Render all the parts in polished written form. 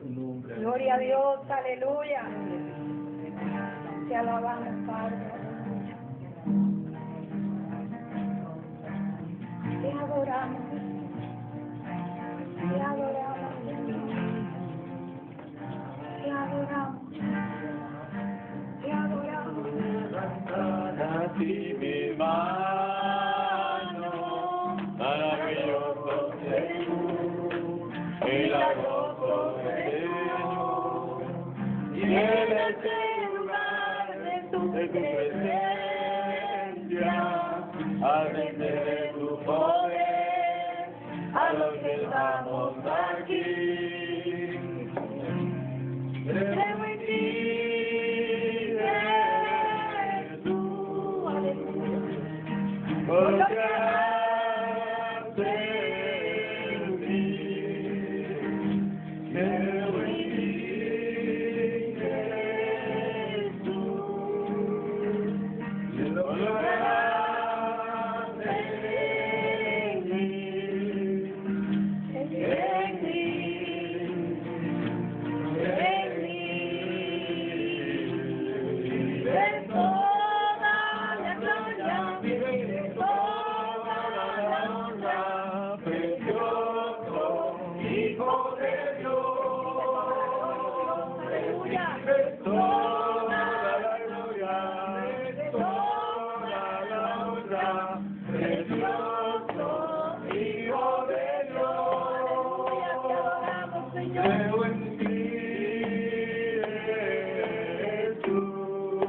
tu nombre. Gloria a Dios, aleluya. Te alabamos, Padre. Te adoramos, te adoramos, te adoramos, te adoramos. A ti mi mano, maravilloso Jesús, milagroso Señor, y en este lugar de tu presencia, al de tu poder, a los que estamos aquí, creo en ti. Por lo que haces en mí, creo en ti, Jesús. Por lo que haces en mí, en mí, de toda la gloria. Hijo de Dios, aleluya, toda la gloria, toda la honra, precioso Hijo de Dios, te adoramos, Señor. Creo en ti, Jesús,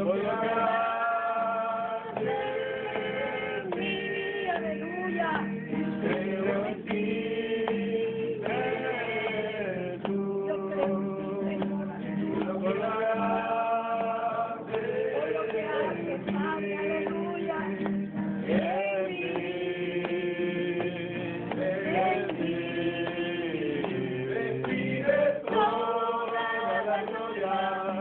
voy a cantar en ti, aleluya. Creo en ti, Jesús, yo creo en ti, Señor, por lo que haces, Padre, aleluya, en ti, de toda la gloria,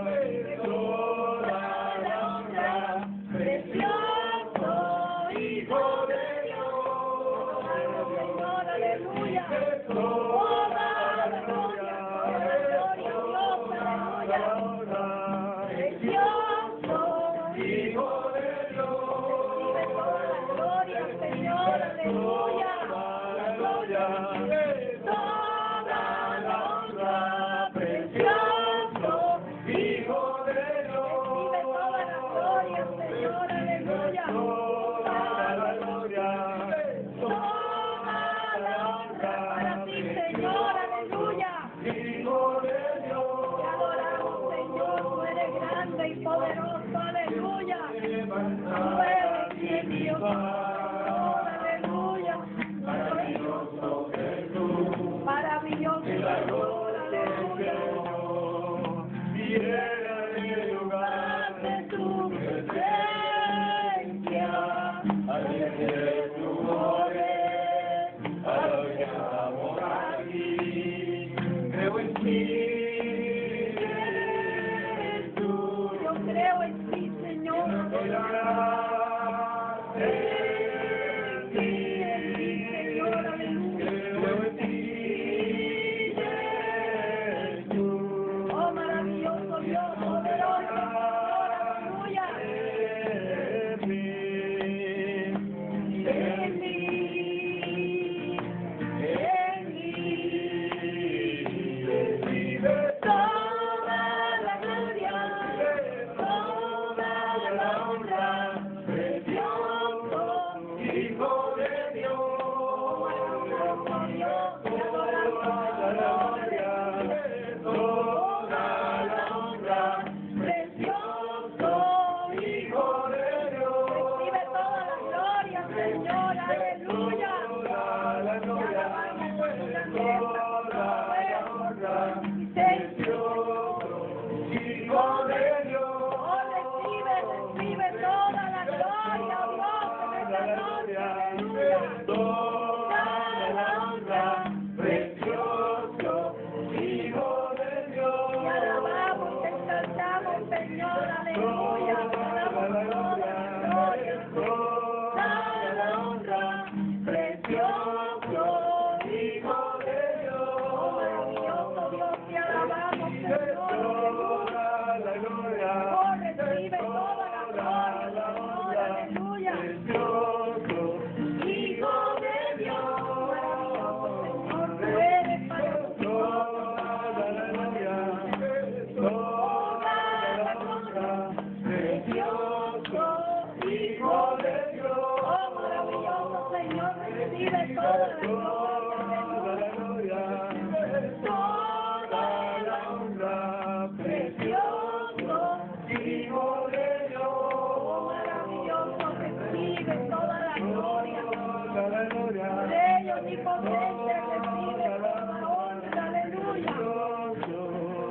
de toda la honra, precioso Hijo de Dios. Aleluya, toda la gloria, aleluya, precioso Hijo de Dios, recibe toda la gloria, Señor, aleluya, la gloria, toda la honra, precioso Hijo de Dios, recibe toda la gloria, Señor, aleluya, toda la gloria. Señor, aleluya. Hijo de Dios. Te adoramos, Señor. Tú eres grande y poderoso, aleluya. Tú eres mi Dios, Señor, aleluya. Maravilloso Jesús. Maravilloso Señor, aleluya. Viene el lugar de tu presencia. Aleluya, tu poder. Aleluya. Creo en ti, Jesús. Yo creo en ti, Señor, Te recibe toda honra, aleluya.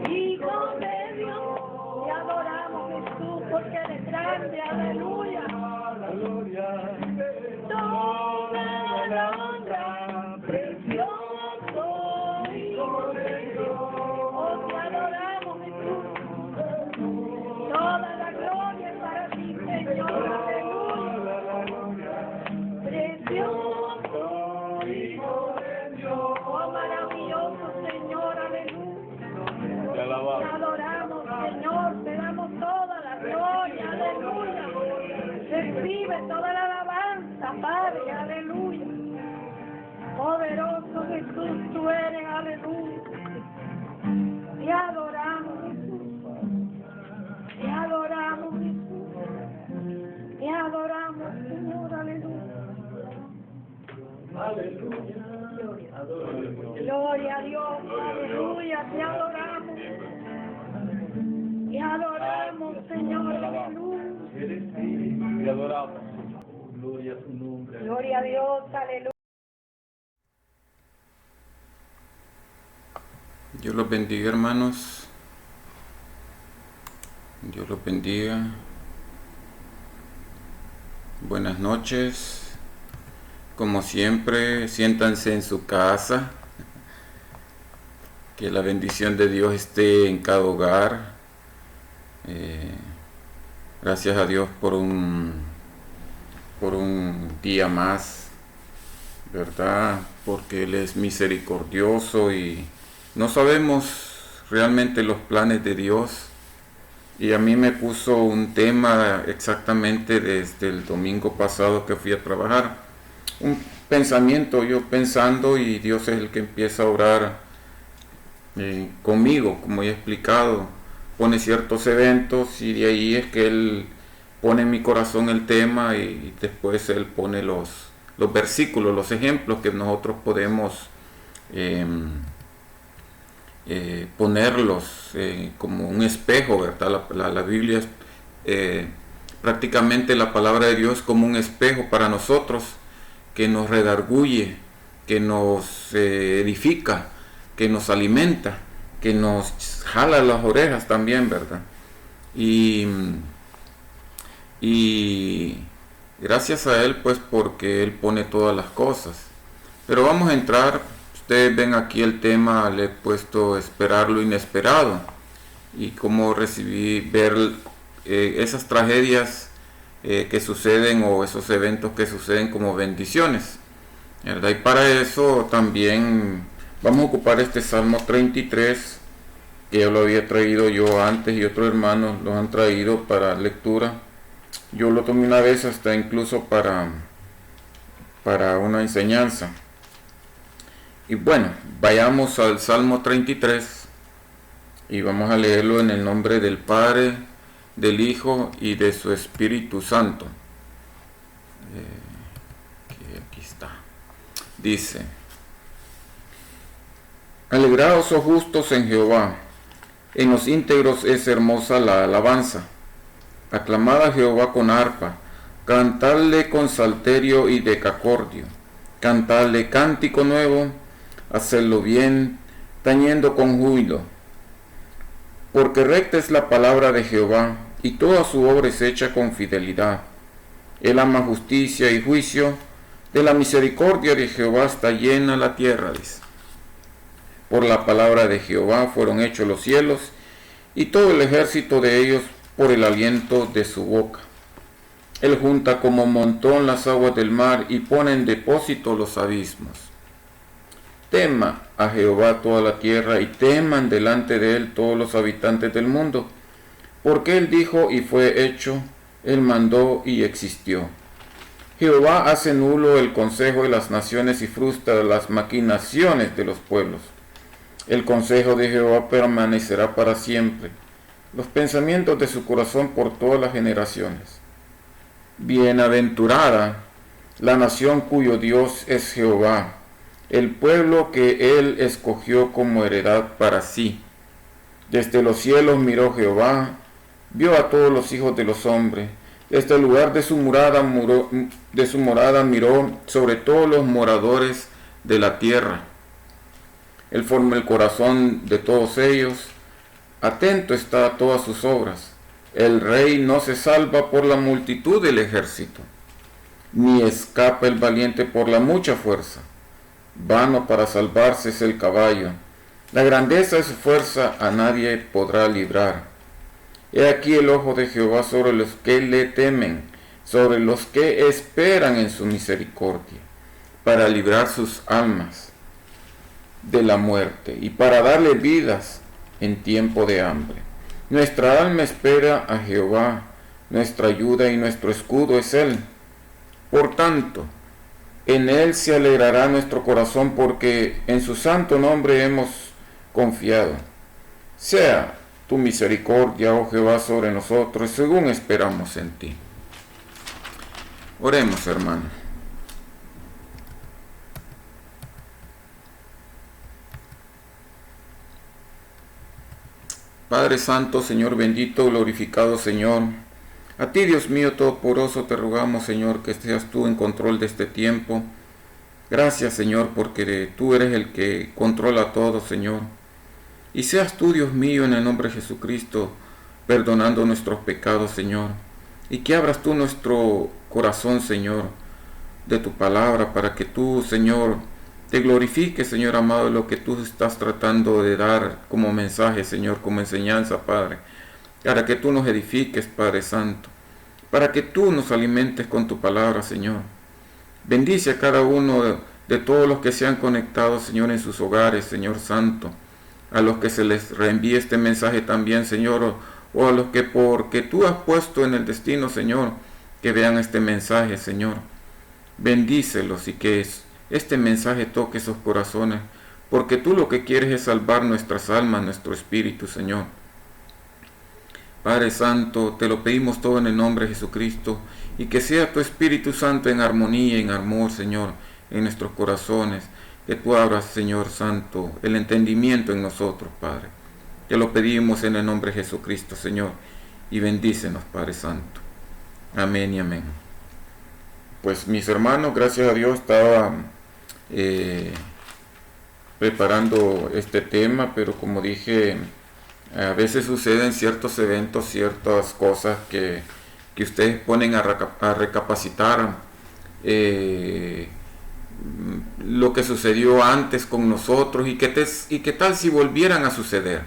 Hijo de Dios, te adoramos, Jesús, porque eres grande, aleluya. Toda la honra, precioso Hijo de Dios. Oh, te adoramos, Jesús. Toda la gloria es para ti, Señor, aleluya. Precioso Hijo de Dios. Oh, maravilloso Señor, aleluya. Te adoramos, Señor, te damos toda la gloria, aleluya. Recibe toda la alabanza, Padre, aleluya. Poderoso Jesús, tú eres, aleluya. Te adoramos, Jesús. Te adoramos, Jesús. Te adoramos, Señor, aleluya. Gloria a Dios, aleluya, te adoramos. Te adoramos, Señor, aleluya. Te adoramos. Gloria a tu nombre. Gloria a Dios, aleluya. Dios los bendiga, hermanos. Dios los bendiga. Buenas noches. Como siempre, siéntanse en su casa. Que la bendición de Dios esté en cada hogar. Gracias a Dios por un día más, ¿verdad? Porque Él es misericordioso y no sabemos realmente los planes de Dios. Y a mí me puso un tema exactamente desde el domingo pasado que fui a trabajar. Un pensamiento, yo pensando, y Dios es el que empieza a orar conmigo, como ya he explicado. Pone ciertos eventos y de ahí es que Él pone en mi corazón el tema y después Él pone los versículos, los ejemplos que nosotros podemos ponerlos como un espejo, ¿verdad? La Biblia es prácticamente la palabra de Dios como un espejo para nosotros que nos redarguye, que nos edifica, que nos alimenta, que nos jala las orejas también, ¿verdad? Y gracias a Él, pues, porque Él pone todas las cosas. Pero vamos a entrar. Ustedes ven aquí el tema, le he puesto esperar lo inesperado y cómo ver esas tragedias que suceden o esos eventos que suceden como bendiciones, ¿verdad? Y para eso también vamos a ocupar este Salmo 33, que ya lo había traído yo antes y otros hermanos lo han traído para lectura. Yo lo tomé una vez hasta incluso para una enseñanza. Y bueno, vayamos al Salmo 33 y vamos a leerlo en el nombre del Padre, del Hijo y de su Espíritu Santo. Aquí está. Dice: Alegraos, oh justos, en Jehová, en los íntegros es hermosa la alabanza. Aclamad a Jehová con arpa, cantadle con salterio y decacordio, cantadle cántico nuevo, hacedlo bien, tañendo con júbilo. Porque recta es la palabra de Jehová, y toda su obra es hecha con fidelidad. Él ama justicia y juicio, de la misericordia de Jehová está llena la tierra, dice. Por la palabra de Jehová fueron hechos los cielos, y todo el ejército de ellos por el aliento de su boca. Él junta como montón las aguas del mar, y pone en depósito los abismos. Tema a Jehová toda la tierra, y teman delante de él todos los habitantes del mundo. Porque él dijo y fue hecho, él mandó y existió. Jehová hace nulo el consejo de las naciones y frustra las maquinaciones de los pueblos. El consejo de Jehová permanecerá para siempre, los pensamientos de su corazón por todas las generaciones. Bienaventurada la nación cuyo Dios es Jehová, el pueblo que él escogió como heredad para sí. Desde los cielos miró Jehová, vio a todos los hijos de los hombres. Desde el lugar de su morada miró sobre todos los moradores de la tierra. Él forma el corazón de todos ellos, atento está a todas sus obras. El rey no se salva por la multitud del ejército, ni escapa el valiente por la mucha fuerza. Vano para salvarse es el caballo, la grandeza de su fuerza a nadie podrá librar. He aquí el ojo de Jehová sobre los que le temen, sobre los que esperan en su misericordia, para librar sus almas de la muerte y para darle vidas en tiempo de hambre. Nuestra alma espera a Jehová, nuestra ayuda y nuestro escudo es Él. Por tanto, en Él se alegrará nuestro corazón, porque en su santo nombre hemos confiado. Sea tu misericordia, oh Jehová, sobre nosotros, según esperamos en ti. Oremos, hermanos. Padre Santo, Señor bendito, glorificado Señor, a ti, Dios mío todopoderoso, te rogamos, Señor, que seas tú en control de este tiempo. Gracias, Señor, porque tú eres el que controla todo, Señor. Y seas tú, Dios mío, en el nombre de Jesucristo, perdonando nuestros pecados, Señor. Y que abras tú nuestro corazón, Señor, de tu palabra, para que tú, Señor, te glorifiques, Señor amado, en lo que tú estás tratando de dar como mensaje, Señor, como enseñanza, Padre. Para que tú nos edifiques, Padre Santo. Para que tú nos alimentes con tu palabra, Señor. Bendice a cada uno de todos los que se han conectado, Señor, en sus hogares, Señor Santo. A los que se les reenvíe este mensaje también, Señor, o a los que porque tú has puesto en el destino, Señor, que vean este mensaje, Señor. Bendícelos y que este mensaje toque esos corazones, porque tú lo que quieres es salvar nuestras almas, nuestro espíritu, Señor. Padre Santo, te lo pedimos todo en el nombre de Jesucristo, y que sea tu Espíritu Santo en armonía y en amor, Señor, en nuestros corazones. Que tú abras, Señor Santo, el entendimiento en nosotros, Padre. Te lo pedimos en el nombre de Jesucristo, Señor, y bendícenos, Padre Santo. Amén y amén. Pues mis hermanos, gracias a Dios, estaba preparando este tema, pero como dije, a veces suceden ciertos eventos, ciertas cosas que ustedes ponen a recapacitar lo que sucedió antes con nosotros y qué tal si volvieran a suceder,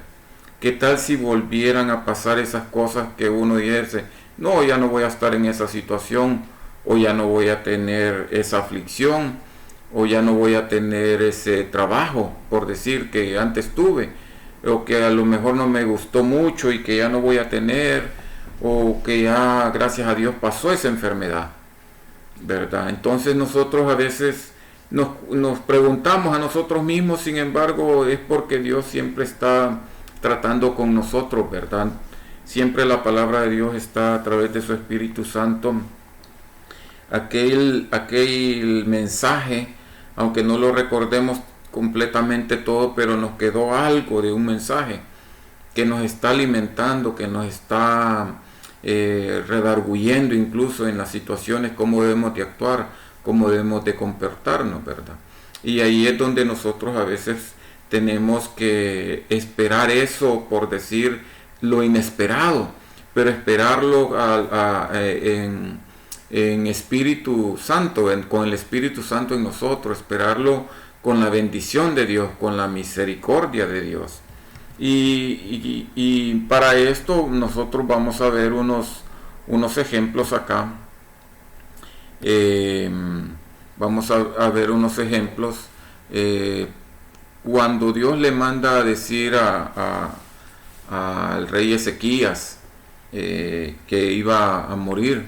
qué tal si volvieran a pasar esas cosas que uno dice, no, ya no voy a estar en esa situación, o ya no voy a tener esa aflicción, o ya no voy a tener ese trabajo, por decir, que antes tuve, o que a lo mejor no me gustó mucho y que ya no voy a tener, o que ya gracias a Dios pasó esa enfermedad, ¿verdad? Entonces nosotros a veces nos preguntamos a nosotros mismos, sin embargo, es porque Dios siempre está tratando con nosotros, ¿verdad? Siempre la palabra de Dios está a través de su Espíritu Santo. Aquel mensaje, aunque no lo recordemos completamente todo, pero nos quedó algo de un mensaje que nos está alimentando, que nos está redarguyendo incluso en las situaciones, cómo debemos de actuar, cómo debemos de comportarnos, ¿verdad? Y ahí es donde nosotros a veces tenemos que esperar eso, por decir lo inesperado, pero esperarlo en Espíritu Santo, con el Espíritu Santo en nosotros, esperarlo con la bendición de Dios, con la misericordia de Dios. Y para esto nosotros vamos a ver unos ejemplos acá. Vamos a ver unos ejemplos cuando Dios le manda a decir al rey Ezequías que iba a morir.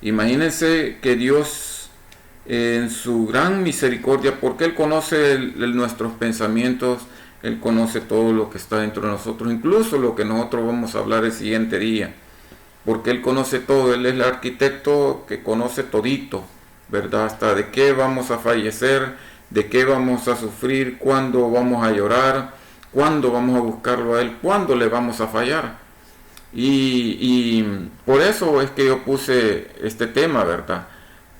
Imagínense que Dios, en su gran misericordia, porque Él conoce nuestros pensamientos, Él conoce todo lo que está dentro de nosotros, incluso lo que nosotros vamos a hablar el siguiente día, porque Él conoce todo. Él es el arquitecto que conoce todito, ¿verdad? Hasta de qué vamos a fallecer, de qué vamos a sufrir, cuándo vamos a llorar, cuándo vamos a buscarlo a Él, cuándo le vamos a fallar. Y por eso es que yo puse este tema, ¿verdad?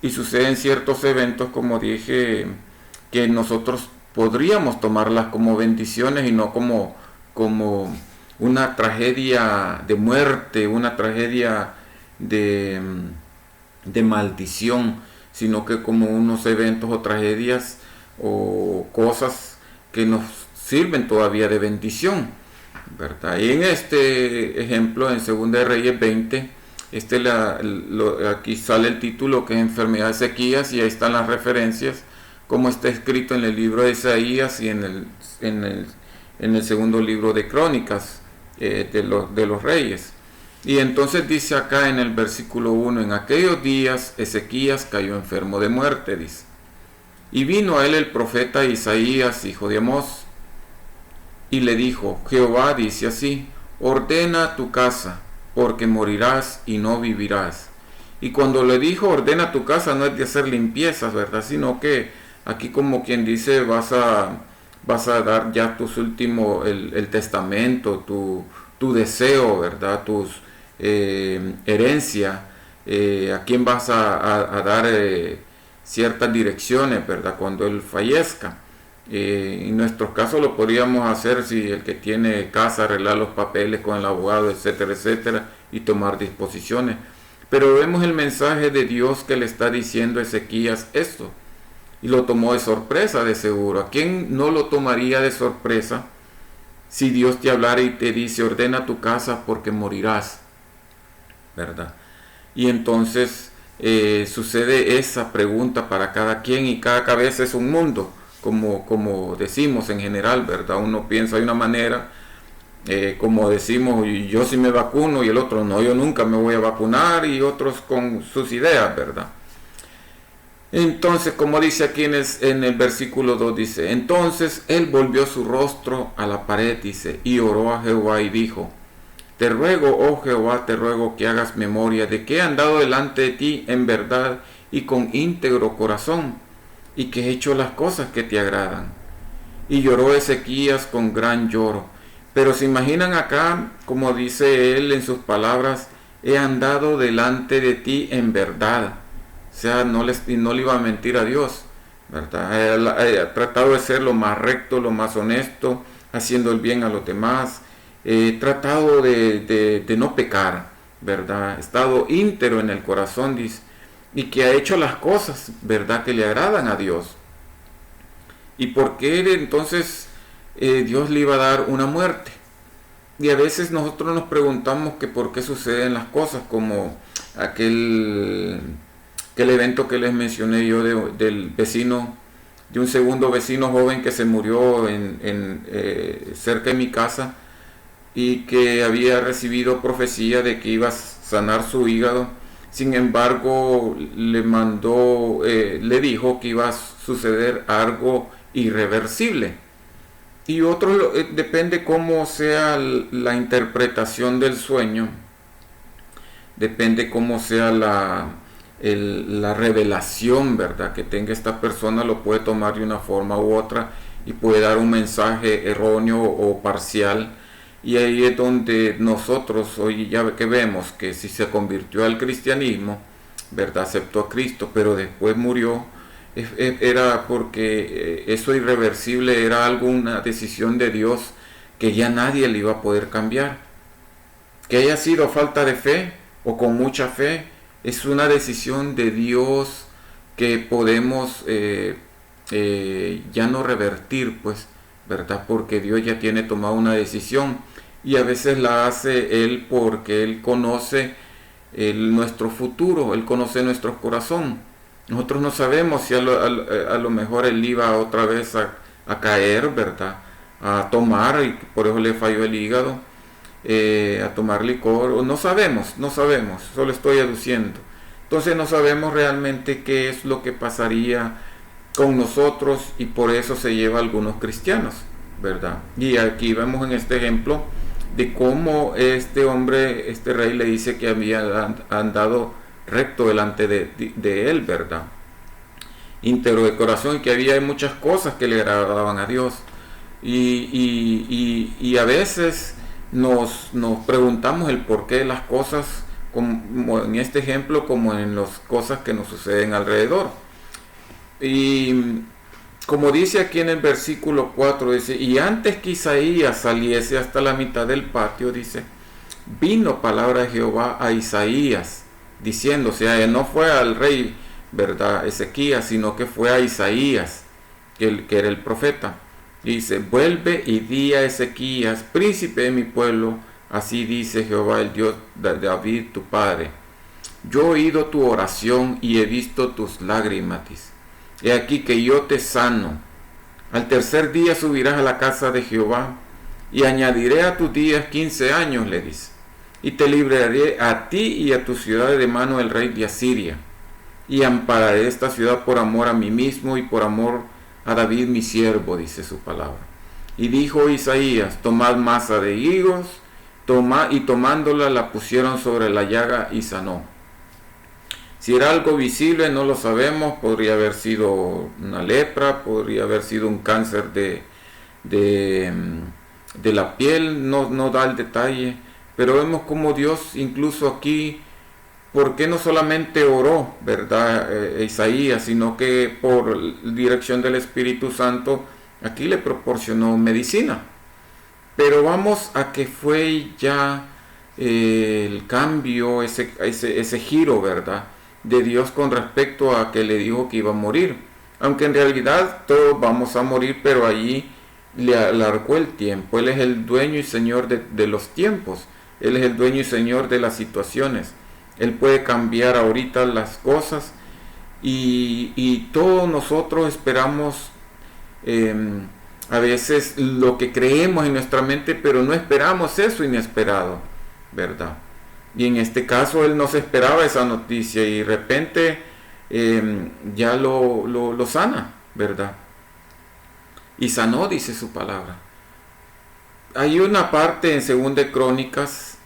Y suceden ciertos eventos, como dije, que nosotros podríamos tomarlas como bendiciones y no como una tragedia de muerte, una tragedia de maldición, sino que como unos eventos o tragedias o cosas que nos sirven todavía de bendición, ¿verdad? Y en este ejemplo, en 2 de Reyes 20, aquí sale el título, que es enfermedad de Ezequías, y ahí están las referencias, como está escrito en el libro de Isaías y en el segundo libro de Crónicas de los Reyes. Y entonces dice acá en el versículo 1, en aquellos días Ezequías cayó enfermo de muerte, dice. Y vino a él el profeta Isaías, hijo de Amós, y le dijo, Jehová dice así, ordena tu casa, porque morirás y no vivirás. Y cuando le dijo, ordena tu casa, no es de hacer limpiezas, ¿verdad? Sino que aquí, como quien dice, vas a dar ya tus últimos, el testamento, tu deseo, ¿verdad? Tus herencia, a quién vas a dar ciertas direcciones, ¿verdad? Cuando él fallezca. En nuestros casos lo podríamos hacer si el que tiene casa, arreglar los papeles con el abogado, etcétera, etcétera, y tomar disposiciones. Pero vemos el mensaje de Dios que le está diciendo a Ezequías esto, y lo tomó de sorpresa, de seguro. ¿A quién no lo tomaría de sorpresa si Dios te hablara y te dice, ordena tu casa porque morirás, ¿verdad? Y entonces sucede esa pregunta para cada quien, y cada cabeza es un mundo, como decimos en general, ¿verdad? Uno piensa de una manera, como decimos, yo sí me vacuno, y el otro no, yo nunca me voy a vacunar, y otros con sus ideas, ¿verdad? Entonces, como dice aquí en el versículo 2, dice, entonces él volvió su rostro a la pared, dice, y oró a Jehová y dijo, te ruego, oh Jehová, te ruego que hagas memoria de que he andado delante de ti en verdad y con íntegro corazón, y que he hecho las cosas que te agradan. Y lloró Ezequías con gran lloro. Pero se imaginan acá, como dice él en sus palabras, he andado delante de ti en verdad. O sea, no le iba a mentir a Dios, ¿verdad? Él ha tratado de ser lo más recto, lo más honesto, haciendo el bien a los demás. Tratado de no pecar, ¿verdad? Ha estado íntegro en el corazón, dice, y que ha hecho las cosas, ¿verdad?, que le agradan a Dios. ¿Y por qué entonces Dios le iba a dar una muerte? Y a veces nosotros nos preguntamos que por qué suceden las cosas, como aquel evento que les mencioné yo del vecino, de un segundo vecino joven que se murió cerca de mi casa, y que había recibido profecía de que iba a sanar su hígado. Sin embargo, le dijo que iba a suceder algo irreversible. Y otro, depende cómo sea la interpretación del sueño, depende cómo sea la revelación, ¿verdad?, que tenga esta persona, lo puede tomar de una forma u otra y puede dar un mensaje erróneo o parcial. Y ahí es donde nosotros hoy ya que vemos que si se convirtió al cristianismo, ¿verdad?, aceptó a Cristo, pero después murió, era porque eso irreversible era una decisión de Dios que ya nadie le iba a poder cambiar. Que haya sido falta de fe o con mucha fe, es una decisión de Dios que podemos ya no revertir, pues, ¿verdad? Porque Dios ya tiene tomado una decisión, y a veces la hace Él porque Él conoce nuestro futuro, Él conoce nuestro corazón. Nosotros no sabemos si a lo mejor Él iba otra vez a caer, ¿verdad?, a tomar, y por eso le falló el hígado, a tomar licor. No sabemos, solo estoy aduciendo. Entonces no sabemos realmente qué es lo que pasaría con nosotros, y por eso se lleva a algunos cristianos, ¿verdad? Y aquí vemos en este ejemplo de cómo este hombre, este rey, le dice que había andado recto delante de él, ¿verdad?, íntegro de corazón, y que había muchas cosas que le agradaban a Dios. Y a veces nos preguntamos el porqué de las cosas, como en este ejemplo, como en las cosas que nos suceden alrededor. Y como dice aquí en el versículo 4, dice, y antes que Isaías saliese hasta la mitad del patio, dice, vino palabra de Jehová a Isaías, diciendo, o sea, no fue al rey, ¿verdad?, Ezequías, sino que fue a Isaías, que era el profeta. Dice, vuelve y di a Ezequías, príncipe de mi pueblo, así dice Jehová, el Dios de David, tu padre. Yo he oído tu oración y he visto tus lágrimas. He aquí que yo te sano. Al tercer día subirás a la casa de Jehová y añadiré a tus días 15 años, le dice. Y te libraré a ti y a tu ciudad de mano del rey de Asiria. Y ampararé esta ciudad por amor a mí mismo y por amor a David mi siervo, dice su palabra. Y dijo Isaías, tomad masa de higos, y tomándola la pusieron sobre la llaga y sanó. Si era algo visible no lo sabemos, podría haber sido una lepra, podría haber sido un cáncer de la piel, no da el detalle, pero vemos como Dios incluso aquí, ¿por qué no solamente oró, verdad, Isaías, sino que por dirección del Espíritu Santo aquí le proporcionó medicina? Pero vamos a que fue ya el cambio, ese giro, ¿verdad?, de Dios con respecto a que le dijo que iba a morir. Aunque en realidad todos vamos a morir, pero allí le alargó el tiempo. Él es el dueño y señor de los tiempos. Él es el dueño y señor de las situaciones. Él puede cambiar ahorita las cosas y todos nosotros esperamos a veces lo que creemos en nuestra mente, pero no esperamos eso inesperado, ¿verdad? Y en este caso él no se esperaba esa noticia y de repente ya lo sana, ¿verdad? Y sanó, dice su palabra. Hay una parte en 2 de Crónicas,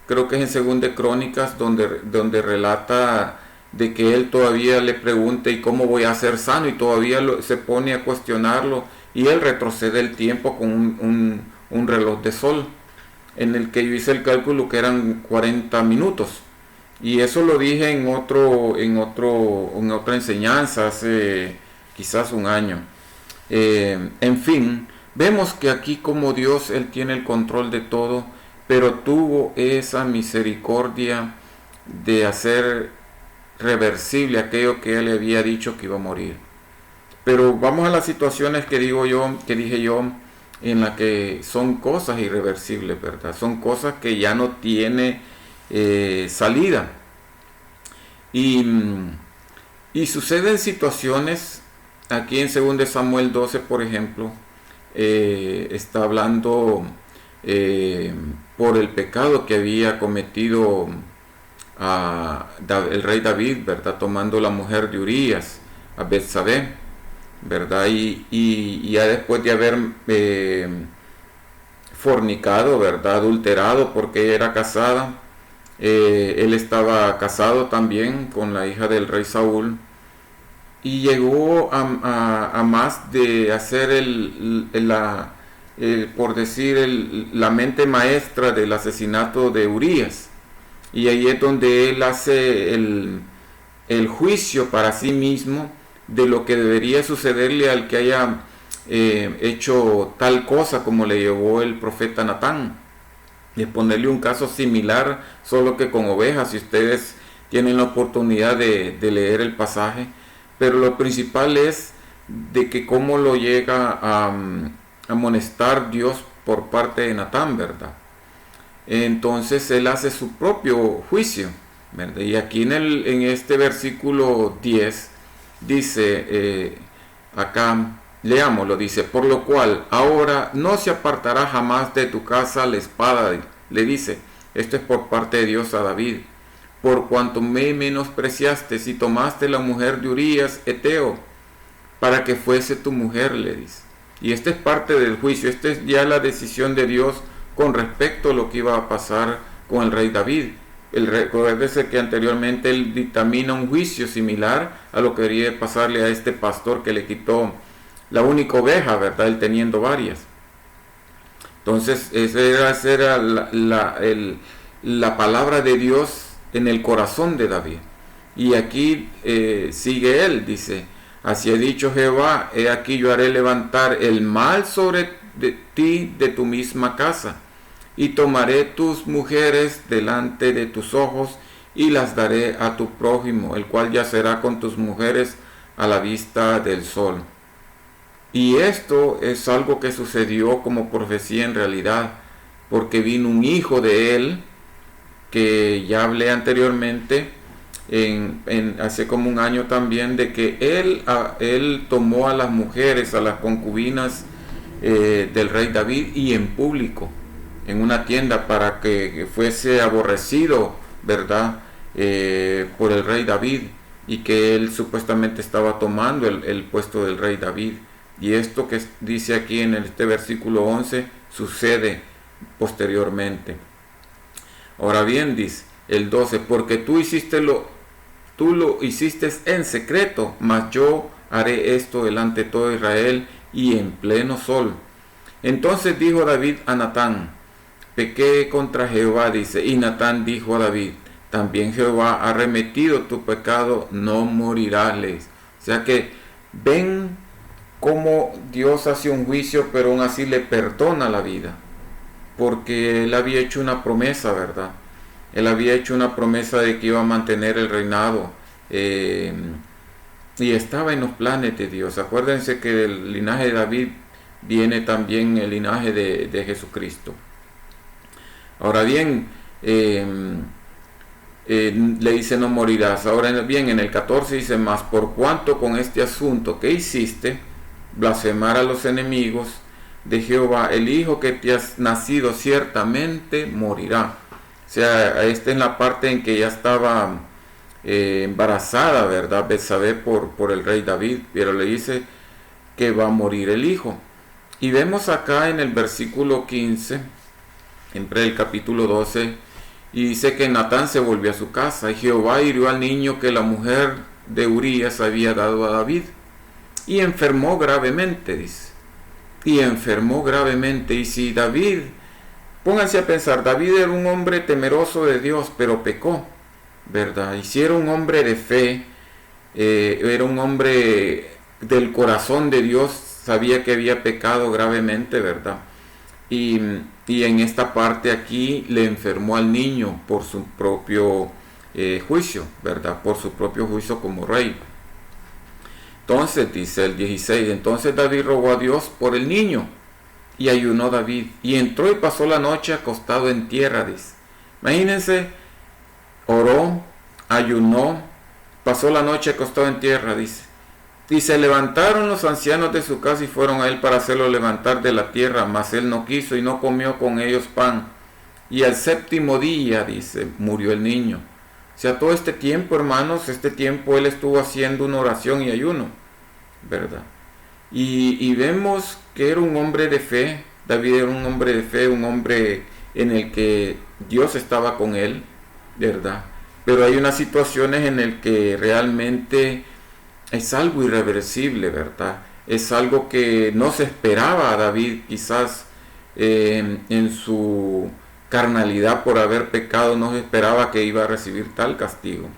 creo que es en 2 de Crónicas, donde relata de que él todavía le pregunta, ¿y cómo voy a ser sano? Y todavía se pone a cuestionarlo, y él retrocede el tiempo con un reloj de sol, en el que yo hice el cálculo que eran 40 minutos. Y eso lo dije en otra enseñanza hace quizás un año. En fin, vemos que aquí como Dios, Él tiene el control de todo, pero tuvo esa misericordia de hacer reversible aquello que Él le había dicho que iba a morir. Pero vamos a las situaciones que dije yo, en la que son cosas irreversibles, ¿verdad? Son cosas que ya no tiene salida. Y suceden situaciones, aquí en 2 Samuel 12, por ejemplo, está hablando por el pecado que había cometido el rey David, ¿verdad? Tomando la mujer de Urías, a Betsabé, ¿verdad? Y ya después de haber fornicado, ¿verdad?, adulterado, porque ella era casada, él estaba casado también con la hija del rey Saúl, y llegó a más de hacer por decir, la mente maestra del asesinato de Urías, y ahí es donde él hace el juicio para sí mismo de lo que debería sucederle al que haya hecho tal cosa como le llevó el profeta Natán, de ponerle un caso similar, solo que con ovejas, si ustedes tienen la oportunidad de leer el pasaje. Pero lo principal es de que cómo lo llega a amonestar Dios por parte de Natán, ¿verdad? Entonces él hace su propio juicio, ¿verdad? Y aquí en este versículo 10 dice, acá leámoslo, dice, por lo cual ahora no se apartará jamás de tu casa la espada, le dice, esto es por parte de Dios a David, por cuanto me menospreciaste y tomaste la mujer de Urías Eteo para que fuese tu mujer, le dice. Y esta es parte del juicio, esta es ya la decisión de Dios con respecto a lo que iba a pasar con el rey David. Recuérdese que anteriormente él dictamina un juicio similar a lo que debería pasarle a este pastor que le quitó la única oveja, ¿verdad?, él teniendo varias. Entonces esa era la palabra de Dios en el corazón de David. Y aquí sigue él, dice, Así ha dicho Jehová, he aquí yo haré levantar el mal sobre ti de tu misma casa, y tomaré tus mujeres delante de tus ojos, y las daré a tu prójimo, el cual yacerá con tus mujeres a la vista del sol. Y esto es algo que sucedió como profecía en realidad, porque vino un hijo de él, que ya hablé anteriormente, hace como un año también, de que él tomó a las mujeres, a las concubinas del rey David, y en público, en una tienda, para que fuese aborrecido, ¿verdad?, por el rey David, y que él supuestamente estaba tomando el puesto del rey David. Y esto que dice aquí en este versículo 11 sucede posteriormente. Ahora bien, dice el 12, porque tú lo hiciste en secreto, mas yo haré esto delante de todo Israel y en pleno sol. Entonces dijo David a Natán, pequé contra Jehová, dice, y Natán dijo a David, también Jehová ha remitido tu pecado, no morirás. O sea que ven cómo Dios hace un juicio, pero aún así le perdona la vida, porque él había hecho una promesa, ¿verdad? Él había hecho una promesa de que iba a mantener el reinado, y estaba en los planes de Dios. Acuérdense que del linaje de David viene también el linaje de Jesucristo. Ahora bien, le dice no morirás. Ahora bien, en el 14 dice, mas por cuanto con este asunto que hiciste, blasfemar a los enemigos de Jehová, el hijo que te has nacido ciertamente morirá. O sea, esta es la parte en que ya estaba embarazada, ¿verdad?, Betsabé por el rey David, pero le dice que va a morir el hijo. Y vemos acá en el versículo 15, entre el capítulo 12, y dice que Natán se volvió a su casa, y Jehová hirió al niño que la mujer de Urías había dado a David, y enfermó gravemente, dice, y enfermó gravemente. Y si David, pónganse a pensar, David era un hombre temeroso de Dios, pero pecó, ¿verdad? Y si era un hombre de fe, era un hombre del corazón de Dios, sabía que había pecado gravemente, ¿verdad? Y en esta parte aquí le enfermó al niño por su propio juicio, ¿verdad? Por su propio juicio como rey. Entonces dice el 16, entonces David rogó a Dios por el niño, y ayunó David, y entró y pasó la noche acostado en tierra, dice. Imagínense, oró, ayunó, pasó la noche acostado en tierra, dice. Y se levantaron los ancianos de su casa y fueron a él para hacerlo levantar de la tierra, mas él no quiso y no comió con ellos pan. Y al séptimo día, dice, murió el niño. O sea, todo este tiempo, hermanos, este tiempo él estuvo haciendo una oración y ayuno, ¿verdad? Y vemos que era un hombre de fe. David era un hombre de fe, un hombre en el que Dios estaba con él, ¿verdad? Pero hay unas situaciones en el que realmente es algo irreversible, ¿verdad? Es algo que no se esperaba a David, quizás en su carnalidad por haber pecado, no se esperaba que iba a recibir tal castigo.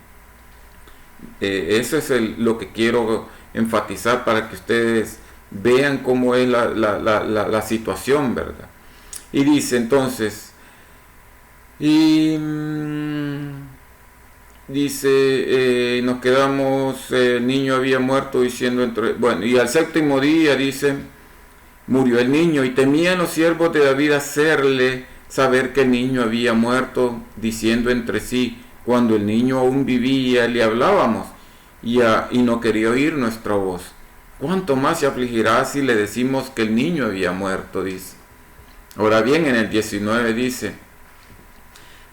Eso es lo que quiero enfatizar para que ustedes vean cómo es la situación, ¿verdad? Y dice entonces, dice, nos quedamos, el niño había muerto diciendo, bueno, y al séptimo día, dice, murió el niño, y temían los siervos de David hacerle saber que el niño había muerto, diciendo entre sí, cuando el niño aún vivía, le hablábamos, y no quería oír nuestra voz. ¿Cuánto más se afligirá si le decimos que el niño había muerto?, dice. Ahora bien, en el 19 dice,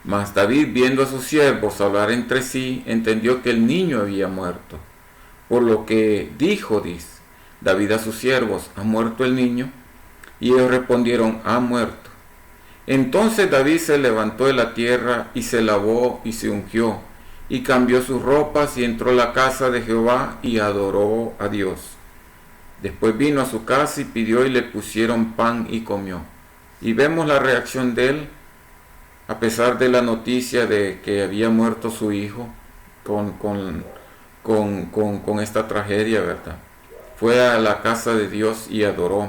mas David, viendo a sus siervos hablar entre sí, entendió que el niño había muerto. Por lo que dijo, dice, David a sus siervos, ¿ha muerto el niño? Y ellos respondieron, ha muerto. Entonces David se levantó de la tierra y se lavó y se ungió, y cambió sus ropas y entró a la casa de Jehová y adoró a Dios. Después vino a su casa y pidió y le pusieron pan y comió. Y vemos la reacción de él, a pesar de la noticia de que había muerto su hijo, con con esta tragedia, ¿verdad? Fue a la casa de Dios y adoró.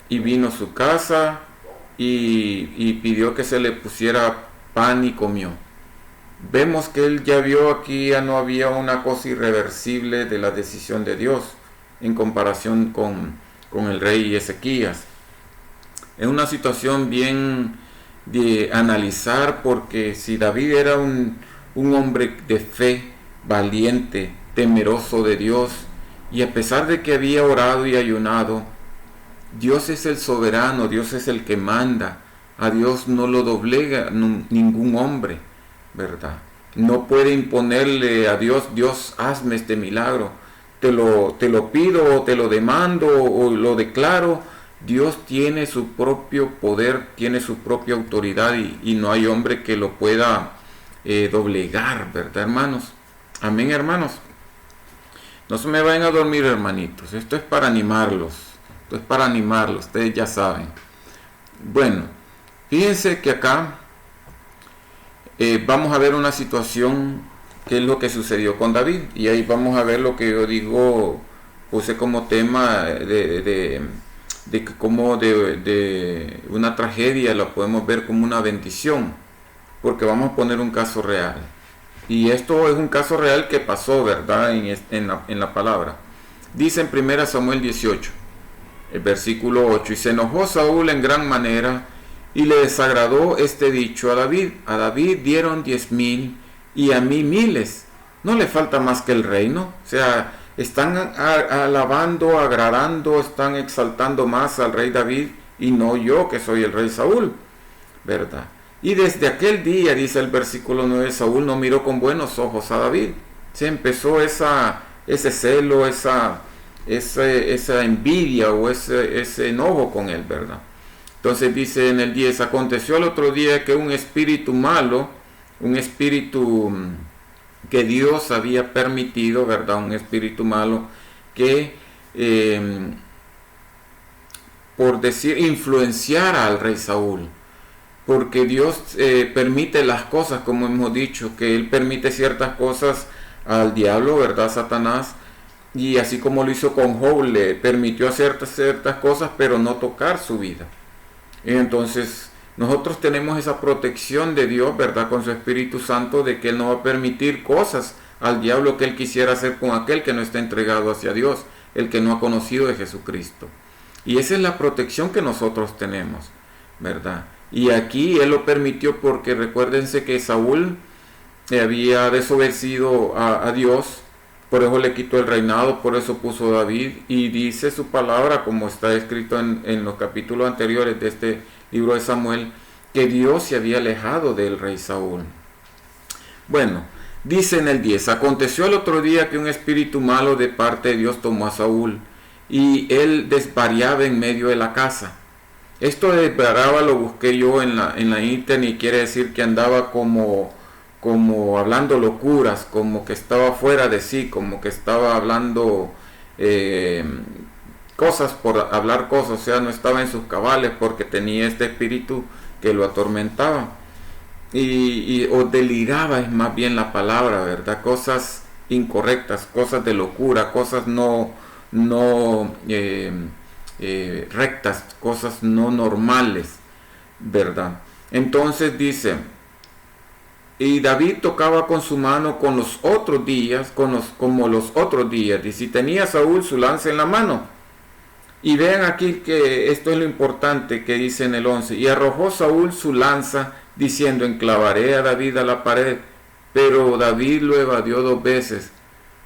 Y vino a su casa y pidió que se le pusiera pan y comió. Vemos que él ya vio aquí, ya no había una cosa irreversible de la decisión de Dios en comparación con el rey Ezequías. Es una situación bien de analizar, porque si David era un hombre de fe, valiente, temeroso de Dios, y a pesar de que había orado y ayunado, Dios es el soberano, Dios es el que manda, a Dios no lo doblega ningún hombre, ¿verdad? No puede imponerle a Dios, Dios, hazme este milagro, te lo pido, o te lo demando, o lo declaro. Dios tiene su propio poder, tiene su propia autoridad, y no hay hombre que lo pueda doblegar, ¿verdad, hermanos? Amén, hermanos. No se me vayan a dormir, hermanitos, esto es para animarlos, ustedes ya saben. Bueno, fíjense que acá vamos a ver una situación que es lo que sucedió con David, y ahí vamos a ver lo que yo digo, puse como tema de cómo de una tragedia la podemos ver como una bendición, porque vamos a poner un caso real, y esto es un caso real que pasó, ¿verdad? En la palabra. Dice en 1 Samuel 18, el versículo 8, y se enojó Saúl en gran manera, y le desagradó este dicho a David. A David dieron 10,000 y a mí 1,000. No le falta más que el reino. O sea, están alabando, agradando, están exaltando más al rey David, y no yo, que soy el rey Saúl, ¿verdad? Y desde aquel día, dice el versículo 9, Saúl no miró con buenos ojos a David. Se empezó ese celo, esa envidia, o ese enojo con él, ¿verdad? Entonces dice en el 10, aconteció al otro día que un espíritu malo, un espíritu que Dios había permitido, ¿verdad? Un espíritu malo que, por decir, influenciara al rey Saúl. Porque Dios permite las cosas, como hemos dicho, que Él permite ciertas cosas al diablo, ¿verdad? Satanás. Y así como lo hizo con Job, le permitió hacer ciertas cosas, pero no tocar su vida. Entonces, nosotros tenemos esa protección de Dios, ¿verdad? Con su Espíritu Santo, de que Él no va a permitir cosas al diablo que Él quisiera hacer con aquel que no está entregado hacia Dios, el que no ha conocido de Jesucristo. Y esa es la protección que nosotros tenemos, ¿verdad? Y aquí Él lo permitió porque recuérdense que Saúl había desobedecido a Dios, por eso le quitó el reinado, por eso puso a David, y dice su palabra, como está escrito en los capítulos anteriores de este libro de Samuel, que Dios se había alejado del rey Saúl. Bueno, dice en el 10, aconteció el otro día que un espíritu malo de parte de Dios tomó a Saúl, y él desvariaba en medio de la casa. Esto de desvariaba lo busqué yo en la internet, y quiere decir que andaba como hablando locuras, como que estaba fuera de sí, como que estaba hablando cosas por hablar cosas, o sea, no estaba en sus cabales porque tenía este espíritu que lo atormentaba. O deliraba, es más bien la palabra, ¿verdad? Cosas incorrectas, cosas de locura, cosas no rectas, cosas no normales, ¿verdad? Entonces dice, y David tocaba con su mano con los otros días, como los otros días, y si tenía Saúl su lanza en la mano. Y vean aquí que esto es lo importante que dice en el 11, y arrojó Saúl su lanza, diciendo, enclavaré a David a la pared, pero David lo evadió 2 veces.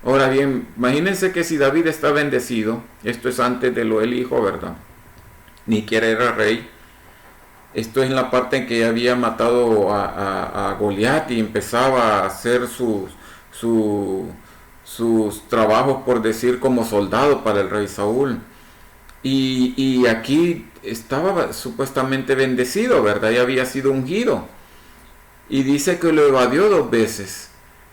Ahora bien, imagínense que si David está bendecido, esto es antes de lo del hijo, ¿verdad? Ni siquiera era rey. Esto es en la parte en que había matado a Goliat y empezaba a hacer sus trabajos, por decir, como soldado para el rey Saúl. Y aquí estaba supuestamente bendecido, ¿verdad? Ya había sido ungido. Y dice que lo evadió 2 veces.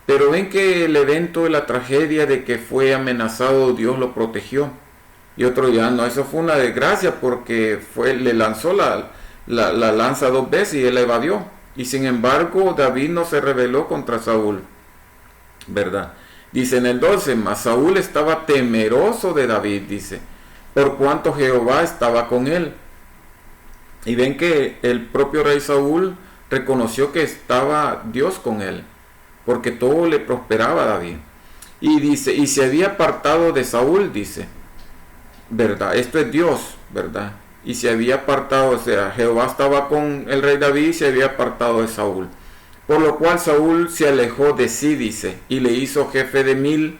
Pero ven que el evento de la tragedia de que fue amenazado, Dios lo protegió. Y otro ya no, eso fue una desgracia porque le lanzó la lanza 2 veces y él la evadió. Y sin embargo David no se rebeló contra Saúl, ¿verdad? Dice en el 12, mas Saúl estaba temeroso de David, dice, por cuanto Jehová estaba con él. Y ven que el propio rey Saúl reconoció que estaba Dios con él, porque todo le prosperaba a David. Y dice, y se había apartado de Saúl, dice, ¿verdad? Esto es Dios, ¿verdad? Y se había apartado, o sea, Jehová estaba con el rey David y se había apartado de Saúl. Por lo cual Saúl se alejó de sí, dice, y le hizo jefe de 1000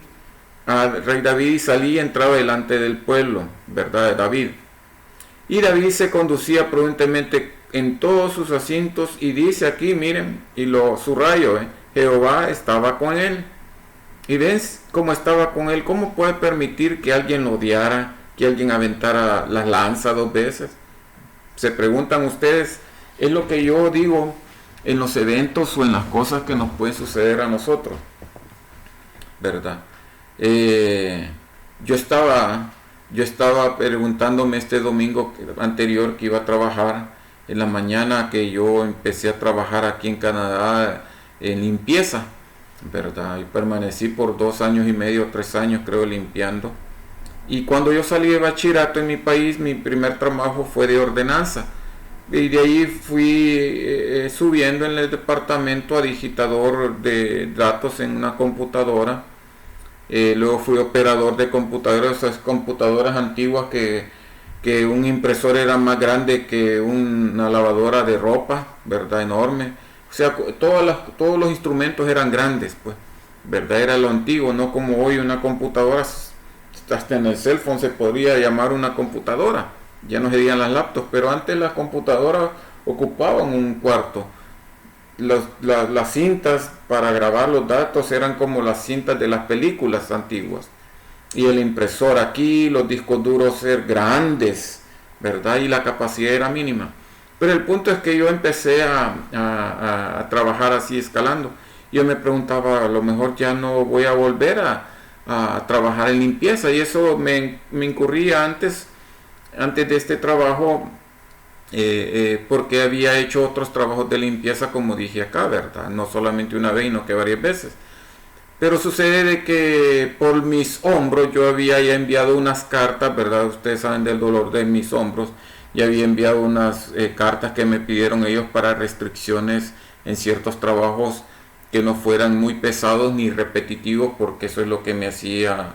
al rey David, y salía y entraba delante del pueblo, ¿verdad? De David. Y David se conducía prudentemente en todos sus asientos, y dice aquí, miren, y lo subrayo, Jehová estaba con él. Y ven cómo estaba con él. ¿Cómo puede permitir que alguien lo odiara, que alguien aventara las lanzas 2 veces? Se preguntan ustedes. Es lo que yo digo en los eventos o en las cosas que nos pueden suceder a nosotros, ¿verdad? Yo estaba preguntándome este domingo anterior que iba a trabajar, en la mañana que yo empecé a trabajar aquí en Canadá en limpieza, ¿verdad? Y permanecí por 2 años y medio, 3 años creo, limpiando. Y cuando yo salí de bachillerato en mi país, mi primer trabajo fue de ordenanza. Y de ahí fui subiendo en el departamento a digitador de datos en una computadora. Luego fui operador de computadoras, esas computadoras antiguas que un impresor era más grande que una lavadora de ropa, ¿verdad? Enorme. O sea, todos los instrumentos eran grandes, pues, ¿verdad? Era lo antiguo, no como hoy una computadora, hasta en el cell phone se podría llamar una computadora. Ya no se digan las laptops, pero antes las computadoras ocupaban un cuarto. Las cintas para grabar los datos eran como las cintas de las películas antiguas. Y el impresor aquí, los discos duros eran grandes, ¿verdad? Y la capacidad era mínima. Pero el punto es que yo empecé a trabajar así escalando. Yo me preguntaba, a lo mejor ya no voy a volver a trabajar en limpieza. Y eso me incurría antes de este trabajo, porque había hecho otros trabajos de limpieza, como dije acá, ¿verdad? No solamente una vez, sino que varias veces. Pero sucede de que por mis hombros yo había ya enviado unas cartas, ¿verdad? Ustedes saben del dolor de mis hombros. Ya había enviado unas cartas que me pidieron ellos para restricciones en ciertos trabajos que no fueran muy pesados ni repetitivos, porque eso es lo que me hacía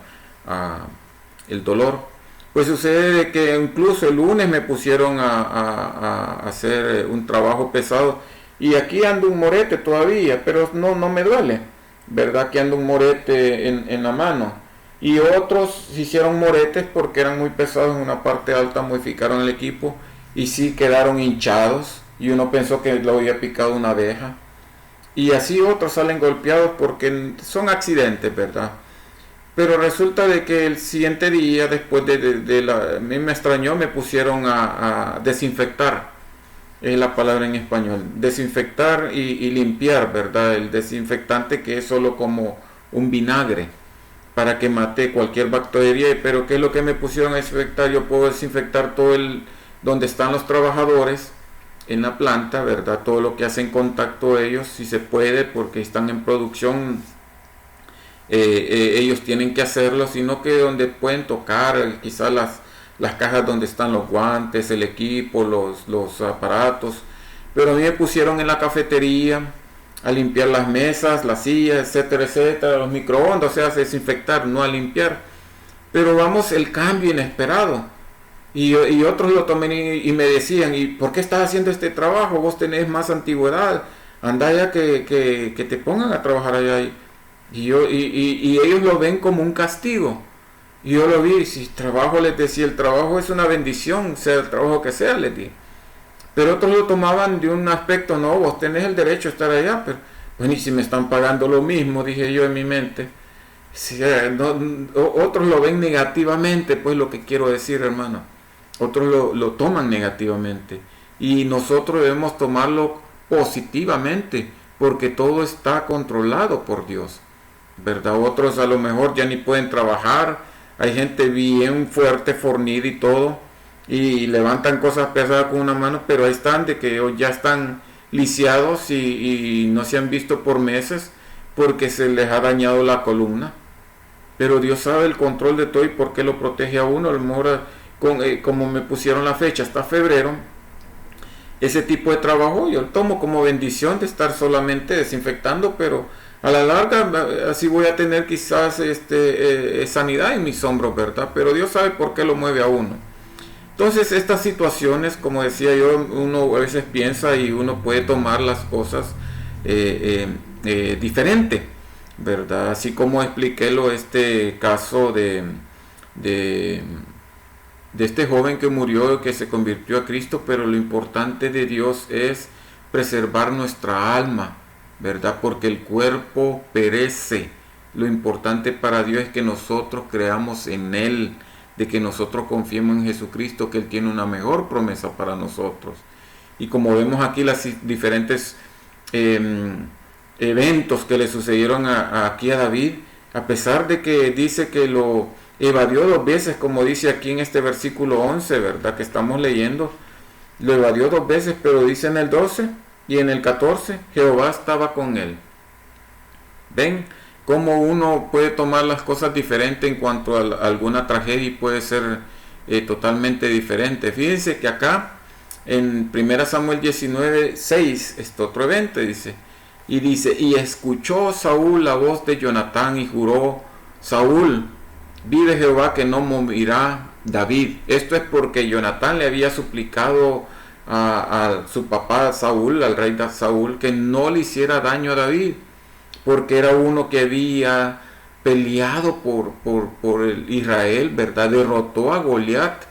el dolor. Pues sucede de que incluso el lunes me pusieron a hacer un trabajo pesado, y aquí ando un morete todavía, pero no me duele, ¿verdad? Que ando un morete en la mano. Y otros se hicieron moretes porque eran muy pesados en una parte alta, modificaron el equipo y sí quedaron hinchados, y uno pensó que lo había picado una abeja. Y así otros salen golpeados porque son accidentes, ¿verdad? Pero resulta de que el siguiente día, después a mí me extrañó, me pusieron a desinfectar, es la palabra en español, desinfectar y limpiar, ¿verdad? El desinfectante, que es solo como un vinagre para que mate cualquier bacteria. Pero ¿qué es lo que me pusieron a desinfectar? Yo puedo desinfectar todo donde están los trabajadores en la planta, ¿verdad? Todo lo que hacen contacto ellos, si se puede, porque están en producción. Ellos tienen que hacerlo, sino que donde pueden tocar, quizás las cajas donde están los guantes, el equipo, los aparatos. Pero a mí me pusieron en la cafetería a limpiar las mesas, las sillas, etcétera, etcétera, los microondas, o sea, a desinfectar, no a limpiar. Pero vamos, el cambio inesperado. Y otros lo tomen y me decían, ¿y por qué estás haciendo este trabajo? Vos tenés más antigüedad, anda ya que te pongan a trabajar allá. Y ellos lo ven como un castigo. Y yo lo vi, si trabajo, les decía, el trabajo es una bendición, sea el trabajo que sea, les di. Pero otros lo tomaban de un aspecto, no, vos tenés el derecho a estar allá, pero bueno, y si me están pagando lo mismo, dije yo en mi mente. Si, otros lo ven negativamente, pues lo que quiero decir, hermano. Otros lo toman negativamente. Y nosotros debemos tomarlo positivamente, porque todo está controlado por Dios, ¿verdad? Otros a lo mejor ya ni pueden trabajar. Hay gente bien fuerte, fornida y todo, y levantan cosas pesadas con una mano, pero ahí están, de que ya están lisiados y no se han visto por meses porque se les ha dañado la columna, pero Dios sabe el control de todo y por qué lo protege a uno. A lo mejor, como me pusieron la fecha hasta febrero, ese tipo de trabajo yo lo tomo como bendición de estar solamente desinfectando, pero a la larga así voy a tener quizás sanidad en mis hombros, ¿verdad? Pero Dios sabe por qué lo mueve a uno. Entonces estas situaciones, como decía yo, uno a veces piensa y uno puede tomar las cosas diferente, ¿verdad? Así como expliqué este caso de este joven que murió, que se convirtió a Cristo, pero lo importante de Dios es preservar nuestra alma, ¿verdad? Porque el cuerpo perece. Lo importante para Dios es que nosotros creamos en Él, de que nosotros confiemos en Jesucristo, que Él tiene una mejor promesa para nosotros. Y como vemos aquí las diferentes eventos que le sucedieron aquí a David, a pesar de que dice que lo evadió 2 veces, como dice aquí en este versículo 11, ¿verdad? Que estamos leyendo, lo evadió 2 veces, pero dice en el 12 y en el 14, Jehová estaba con él. ¿Ven cómo uno puede tomar las cosas diferentes en cuanto a alguna tragedia y puede ser totalmente diferente? Fíjense que acá en 1 Samuel 19, 6, otro evento dice, y escuchó Saúl la voz de Jonatán y juró, Saúl, vive Jehová que no morirá David. Esto es porque Jonatán le había suplicado a su papá Saúl, al rey Saúl, que no le hiciera daño a David, porque era uno que había peleado por el Israel, ¿verdad? Derrotó a Goliat,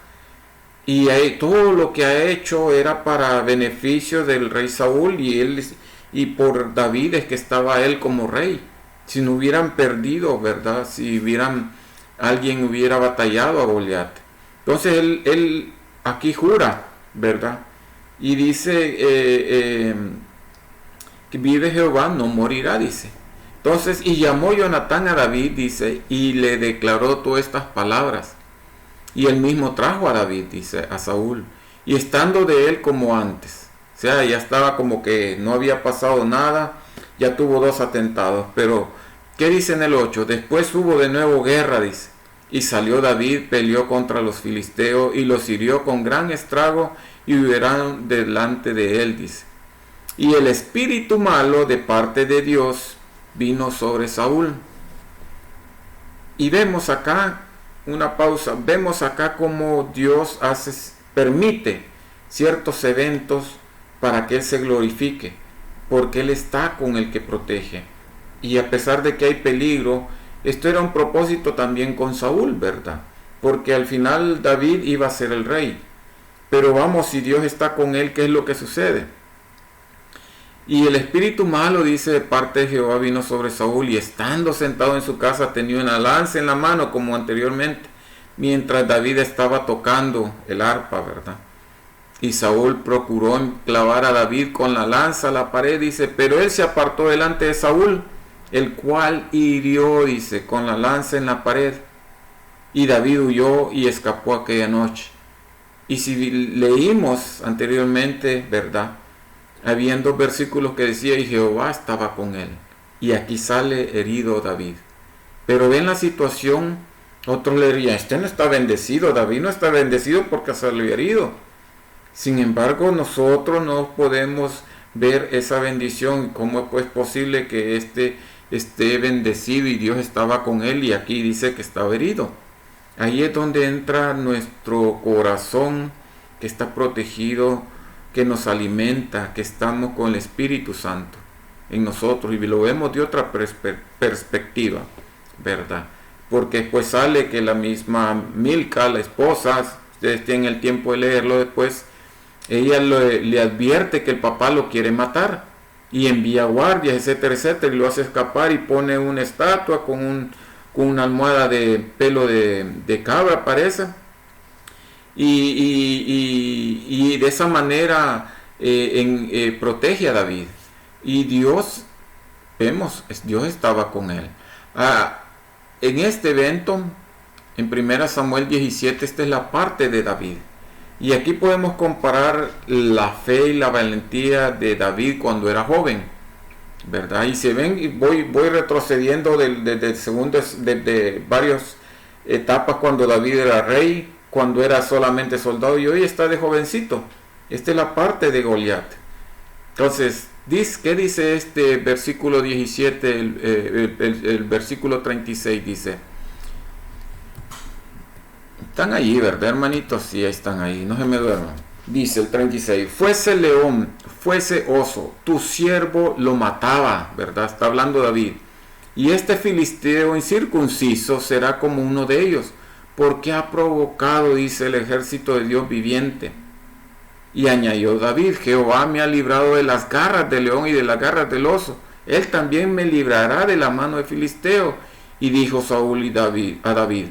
y todo lo que ha hecho era para beneficio del rey Saúl, y por David es que estaba él como rey. Si no hubieran perdido, ¿verdad? Si alguien hubiera batallado a Goliat. Entonces él aquí jura, ¿verdad? Y dice que vive Jehová, no morirá, dice. Entonces, y llamó Jonatán a David, dice, y le declaró todas estas palabras. Y él mismo trajo a David, dice, a Saúl, y estando de él como antes. O sea, ya estaba como que no había pasado nada, ya tuvo 2 atentados. Pero, ¿qué dice en el 8? Después hubo de nuevo guerra, dice. Y salió David, peleó contra los filisteos y los hirió con gran estrago y huyeron delante de él, dice. Y el espíritu malo de parte de Dios vino sobre Saúl. Y vemos acá, una pausa, vemos acá cómo Dios permite ciertos eventos para que Él se glorifique, porque Él está con el que protege. Y a pesar de que hay peligro, esto era un propósito también con Saúl, ¿verdad? Porque al final David iba a ser el rey. Pero vamos, si Dios está con él, ¿qué es lo que sucede? Y el espíritu malo, dice, de parte de Jehová vino sobre Saúl, y estando sentado en su casa tenía una lanza en la mano, como anteriormente, mientras David estaba tocando el arpa, ¿verdad? Y Saúl procuró clavar a David con la lanza a la pared, dice, pero él se apartó delante de Saúl, el cual hirió, dice, con la lanza en la pared. Y David huyó y escapó aquella noche. Y si leímos anteriormente, ¿verdad? Habían 2 versículos que decía, y Jehová estaba con él. Y aquí sale herido David. Pero ven la situación, otros le dirían, este no está bendecido, David no está bendecido porque salió herido. Sin embargo, nosotros no podemos ver esa bendición. ¿Cómo es pues posible que esté bendecido y Dios estaba con él y aquí dice que estaba herido? Ahí es donde entra nuestro corazón que está protegido, que nos alimenta, que estamos con el Espíritu Santo en nosotros y lo vemos de otra perspectiva, ¿verdad? Porque después sale que la misma Milca, la esposa, ustedes tienen el tiempo de leerlo después, ella le advierte que el papá lo quiere matar y envía guardias, etcétera, etcétera, y lo hace escapar y pone una estatua con una almohada de pelo de cabra, parece, y de esa manera protege a David. Y Dios, vemos, Dios estaba con él. En este evento, en 1 Samuel 17, esta es la parte de David. Y aquí podemos comparar la fe y la valentía de David cuando era joven. ¿verdad? Y se ven, y voy retrocediendo de varias etapas cuando David era rey, cuando era solamente soldado, y hoy está de jovencito. Esta es la parte de Goliat. Entonces, ¿qué dice este versículo 17? El versículo 36 dice, están allí, ¿verdad, hermanitos? Sí, están ahí, no se me duerman. Dice el 36, fuese león, fuese oso, tu siervo lo mataba, ¿verdad? Está hablando David. Y este filisteo incircunciso será como uno de ellos, porque ha provocado, dice, el ejército de Dios viviente. Y añadió David, Jehová me ha librado de las garras del león y de las garras del oso. Él también me librará de la mano de filisteo. Y dijo Saúl a David,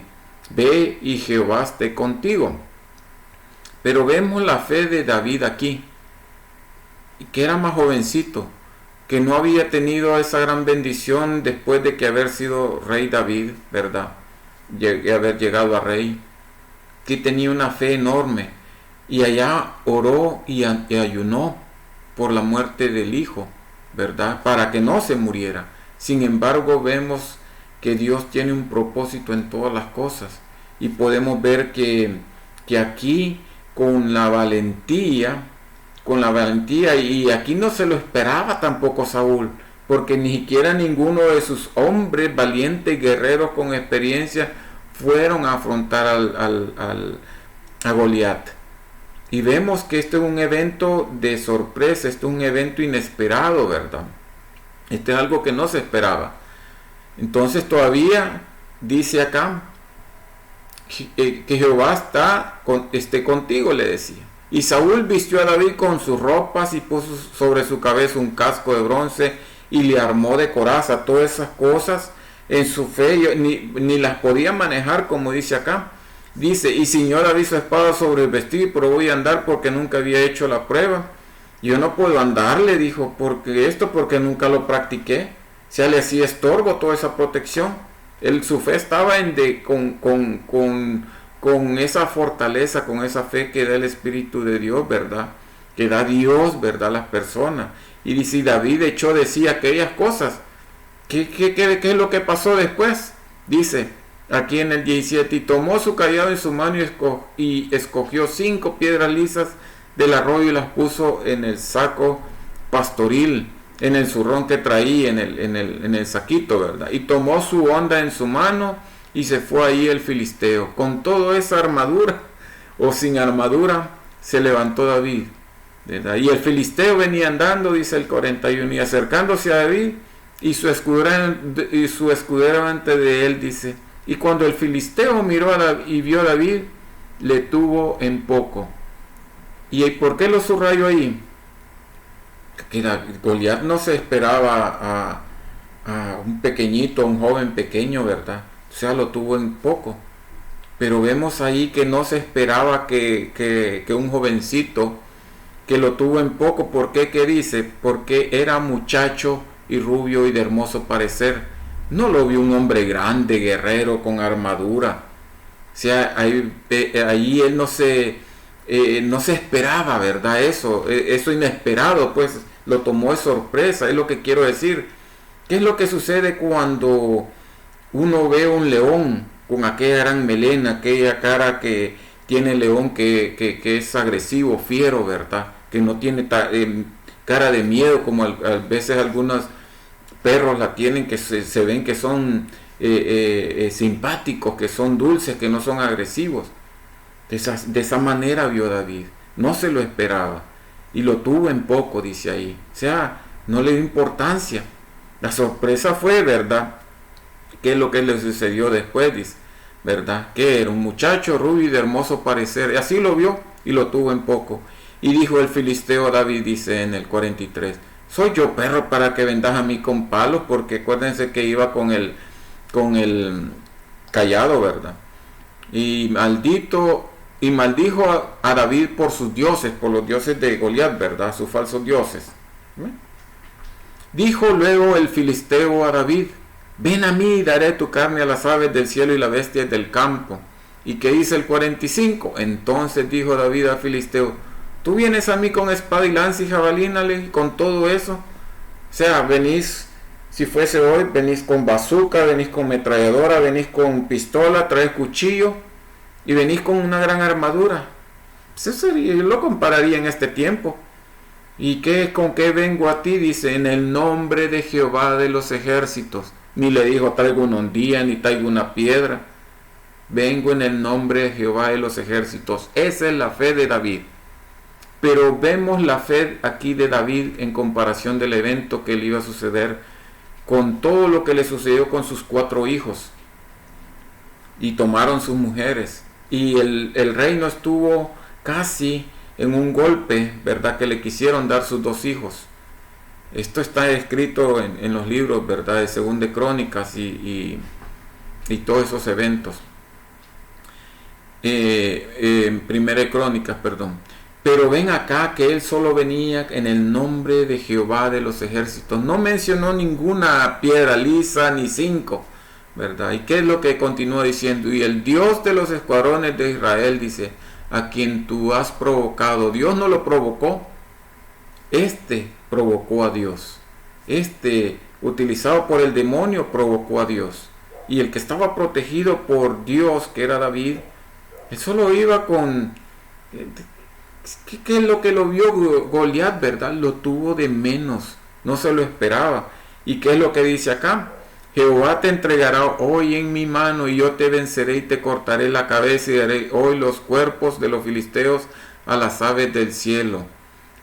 ve y Jehová esté contigo. Pero vemos la fe de David aquí, que era más jovencito, que no había tenido esa gran bendición después de que haber sido rey David, ¿verdad? Haber llegado a rey, que tenía una fe enorme, y allá oró y ayunó por la muerte del hijo, ¿verdad? Para que no se muriera. Sin embargo, vemos que Dios tiene un propósito en todas las cosas, y podemos ver que aquí con la valentía, y aquí no se lo esperaba tampoco Saúl, porque ni siquiera ninguno de sus hombres valientes, guerreros con experiencia, fueron a afrontar a Goliat. Y vemos que este es un evento de sorpresa, este es un evento inesperado, ¿verdad? Este es algo que no se esperaba. Entonces todavía dice acá, que Jehová esté contigo, le decía. Y Saúl vistió a David con sus ropas y puso sobre su cabeza un casco de bronce y le armó de coraza. Todas esas cosas en su fe ni las podía manejar, como dice acá. Dice, y ciñó David su espada sobre el vestido y probó a andar porque nunca había hecho la prueba. Yo no puedo andar, le dijo, porque nunca lo practiqué. Se le hacía estorbo toda esa protección. Su fe estaba con esa fortaleza, con esa fe que da el Espíritu de Dios, ¿verdad? Que da Dios, ¿verdad? A las personas. Y dice, David echó de sí aquellas cosas. ¿Qué es lo que pasó después? Dice, aquí en el 17, y tomó su cayado en su mano y escogió 5 piedras lisas del arroyo y las puso en el saco pastoril, en el zurrón que traía, en el saquito, ¿verdad? Y tomó su honda en su mano y se fue ahí el filisteo. Con toda esa armadura, o sin armadura, se levantó David, ¿verdad? Y el filisteo venía andando, dice el 41, y acercándose a David, y su escudero ante de él, dice, y cuando el filisteo miró y vio a David, le tuvo en poco. ¿Y por qué lo subrayo ahí? Que Goliat no se esperaba a un pequeñito, a un joven pequeño, ¿verdad? O sea, lo tuvo en poco. Pero vemos ahí que no se esperaba que un jovencito, que lo tuvo en poco. ¿Por qué? ¿Qué dice? Porque era muchacho y rubio y de hermoso parecer. No lo vio un hombre grande, guerrero, con armadura. O sea, ahí él no se esperaba, ¿verdad? Eso inesperado, pues lo tomó de sorpresa, es lo que quiero decir. ¿Qué es lo que sucede cuando uno ve un león con aquella gran melena, aquella cara que tiene el león que es agresivo, fiero, ¿verdad? Que no tiene cara de miedo como a veces algunos perros la tienen, que se ven que son simpáticos, que son dulces, que no son agresivos. De esa manera vio David, no se lo esperaba y lo tuvo en poco, dice ahí. O sea, no le dio importancia. La sorpresa fue, ¿verdad? ¿Qué es lo que le sucedió después? Dice, ¿verdad? Que era un muchacho rubio y de hermoso parecer. Y así lo vio y lo tuvo en poco. Y dijo el filisteo a David, dice en el 43, ¿soy yo perro para que vendas a mí con palos? Porque acuérdense que iba con el cayado, ¿verdad? Y maldijo a David por sus dioses, por los dioses de Goliat, ¿verdad? Sus falsos dioses. Dijo luego el filisteo a David, ven a mí y daré tu carne a las aves del cielo y las bestias del campo. ¿Y qué dice el 45? Entonces dijo David al filisteo, ¿tú vienes a mí con espada y lanza y jabalina, con todo eso? O sea, venís, si fuese hoy, venís con bazooka, venís con metralladora, venís con pistola, traes cuchillo y venís con una gran armadura. Pues eso sería, yo lo compararía en este tiempo. ¿Y con qué vengo a ti? Dice, en el nombre de Jehová de los ejércitos. Ni le dijo, traigo una hondía, ni traigo una piedra. Vengo en el nombre de Jehová de los ejércitos. Esa es la fe de David. Pero vemos la fe aquí de David en comparación del evento que le iba a suceder con todo lo que le sucedió con sus 4 hijos. Y tomaron sus mujeres. Y el reino estuvo casi en un golpe, ¿verdad? Que le quisieron dar sus 2 hijos. Esto está escrito en los libros, ¿verdad? De Segunda de Crónicas y todos esos eventos. Primera de Crónicas, perdón. Pero ven acá que él solo venía en el nombre de Jehová de los ejércitos. No mencionó ninguna piedra lisa ni 5, ¿verdad? ¿Y qué es lo que continúa diciendo? Y el Dios de los escuadrones de Israel, dice, a quien tú has provocado. Dios no lo provocó. Provocó a Dios. Utilizado por el demonio, provocó a Dios. Y el que estaba protegido por Dios, que era David, él solo iba con... ¿Qué es lo que lo vio Goliat, verdad? Lo tuvo de menos, no se lo esperaba. ¿Y qué es lo que dice acá? Jehová te entregará hoy en mi mano y yo te venceré y te cortaré la cabeza y daré hoy los cuerpos de los filisteos a las aves del cielo.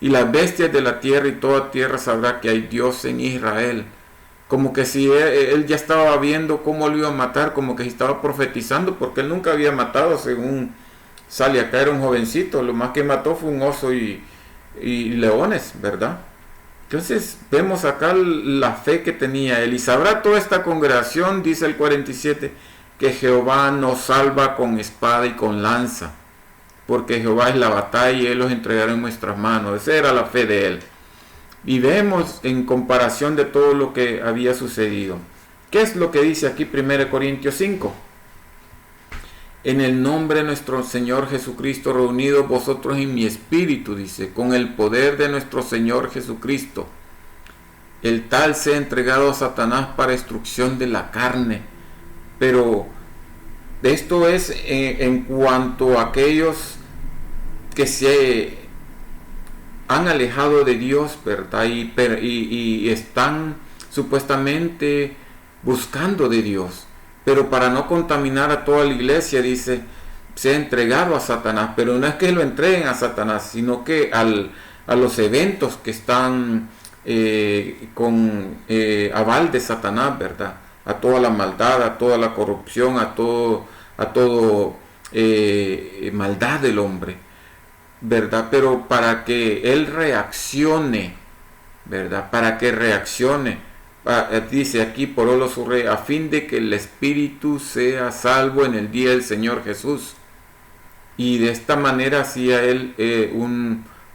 Y las bestias de la tierra y toda tierra sabrá que hay Dios en Israel. Como que si él ya estaba viendo cómo lo iba a matar, como que estaba profetizando, porque él nunca había matado, según sale acá, era un jovencito, lo más que mató fue un oso y leones, ¿verdad? Entonces vemos acá la fe que tenía él. Y sabrá toda esta congregación, dice el 47, que Jehová nos salva con espada y con lanza, porque Jehová es la batalla y él los entregará en nuestras manos. Esa era la fe de él. Y vemos en comparación de todo lo que había sucedido. ¿Qué es lo que dice aquí 1 Corintios 5? En el nombre de nuestro Señor Jesucristo, reunidos vosotros en mi espíritu, dice, con el poder de nuestro Señor Jesucristo, el tal sea entregado a Satanás para destrucción de la carne. Pero esto es en cuanto a aquellos que se han alejado de Dios, ¿verdad? Y están supuestamente buscando de Dios. Pero para no contaminar a toda la iglesia, dice, se ha entregado a Satanás. Pero no es que lo entreguen a Satanás, sino que a los eventos que están con aval de Satanás, ¿verdad? A toda la maldad, a toda la corrupción, a todo maldad del hombre, ¿verdad? Pero para que él reaccione, ¿verdad? Para que reaccione. Dice aquí, por lo su rey, a fin de que el espíritu sea salvo en el día del Señor Jesús. Y de esta manera hacía él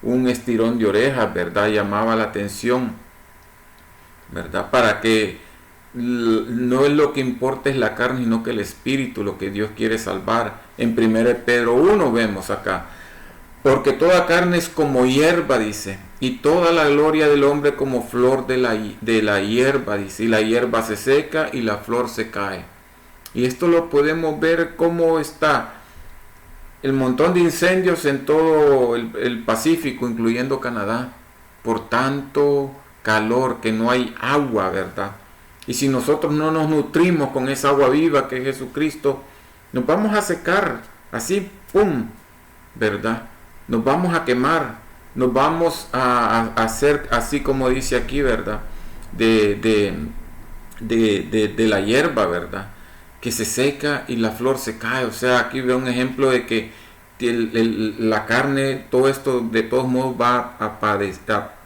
un estirón de orejas, ¿verdad? Llamaba la atención, ¿verdad? Para que no es lo que importa es la carne, sino que el espíritu, lo que Dios quiere salvar. En 1 Pedro 1 vemos acá, porque toda carne es como hierba, dice, y toda la gloria del hombre como flor de la hierba, dice, y la hierba se seca y la flor se cae. Y esto lo podemos ver cómo está el montón de incendios en todo el Pacífico, incluyendo Canadá, por tanto calor, que no hay agua, ¿verdad? Y si nosotros no nos nutrimos con esa agua viva que es Jesucristo, nos vamos a secar, así, ¡pum!, ¿verdad? Nos vamos a quemar, nos vamos a hacer así como dice aquí, ¿verdad? De la hierba, ¿verdad? Que se seca y la flor se cae. O sea, aquí veo un ejemplo de que la carne, todo esto de todos modos va a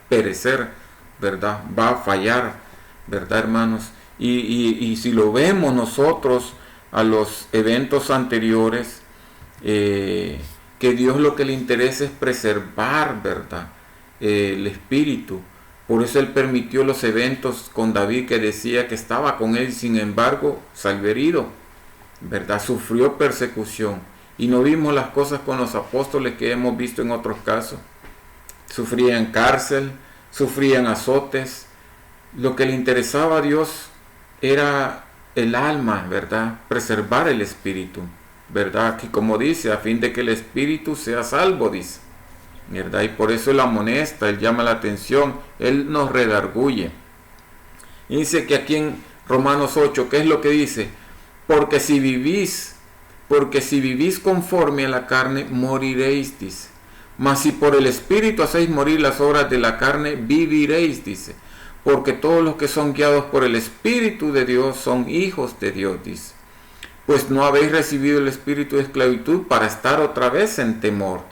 perecer, ¿verdad? Va a fallar, ¿verdad, hermanos? Y si lo vemos nosotros a los eventos anteriores, que Dios lo que le interesa es preservar, ¿verdad? El espíritu. Por eso él permitió los eventos con David, que decía que estaba con él, sin embargo salió herido, ¿verdad? Sufrió persecución. Y no vimos las cosas con los apóstoles que hemos visto en otros casos. Sufrían cárcel, sufrían azotes, lo que le interesaba a Dios era el alma, ¿verdad? Preservar el espíritu, ¿verdad? Que como dice, a fin de que el espíritu sea salvo, dice, ¿verdad? Y por eso él amonesta, él llama la atención, él nos redarguye. Y dice que aquí en Romanos 8, ¿qué es lo que dice? Porque si vivís conforme a la carne, moriréis, dice. Mas si por el Espíritu hacéis morir las obras de la carne, viviréis, dice. Porque todos los que son guiados por el Espíritu de Dios son hijos de Dios, dice. Pues no habéis recibido el espíritu de esclavitud para estar otra vez en temor,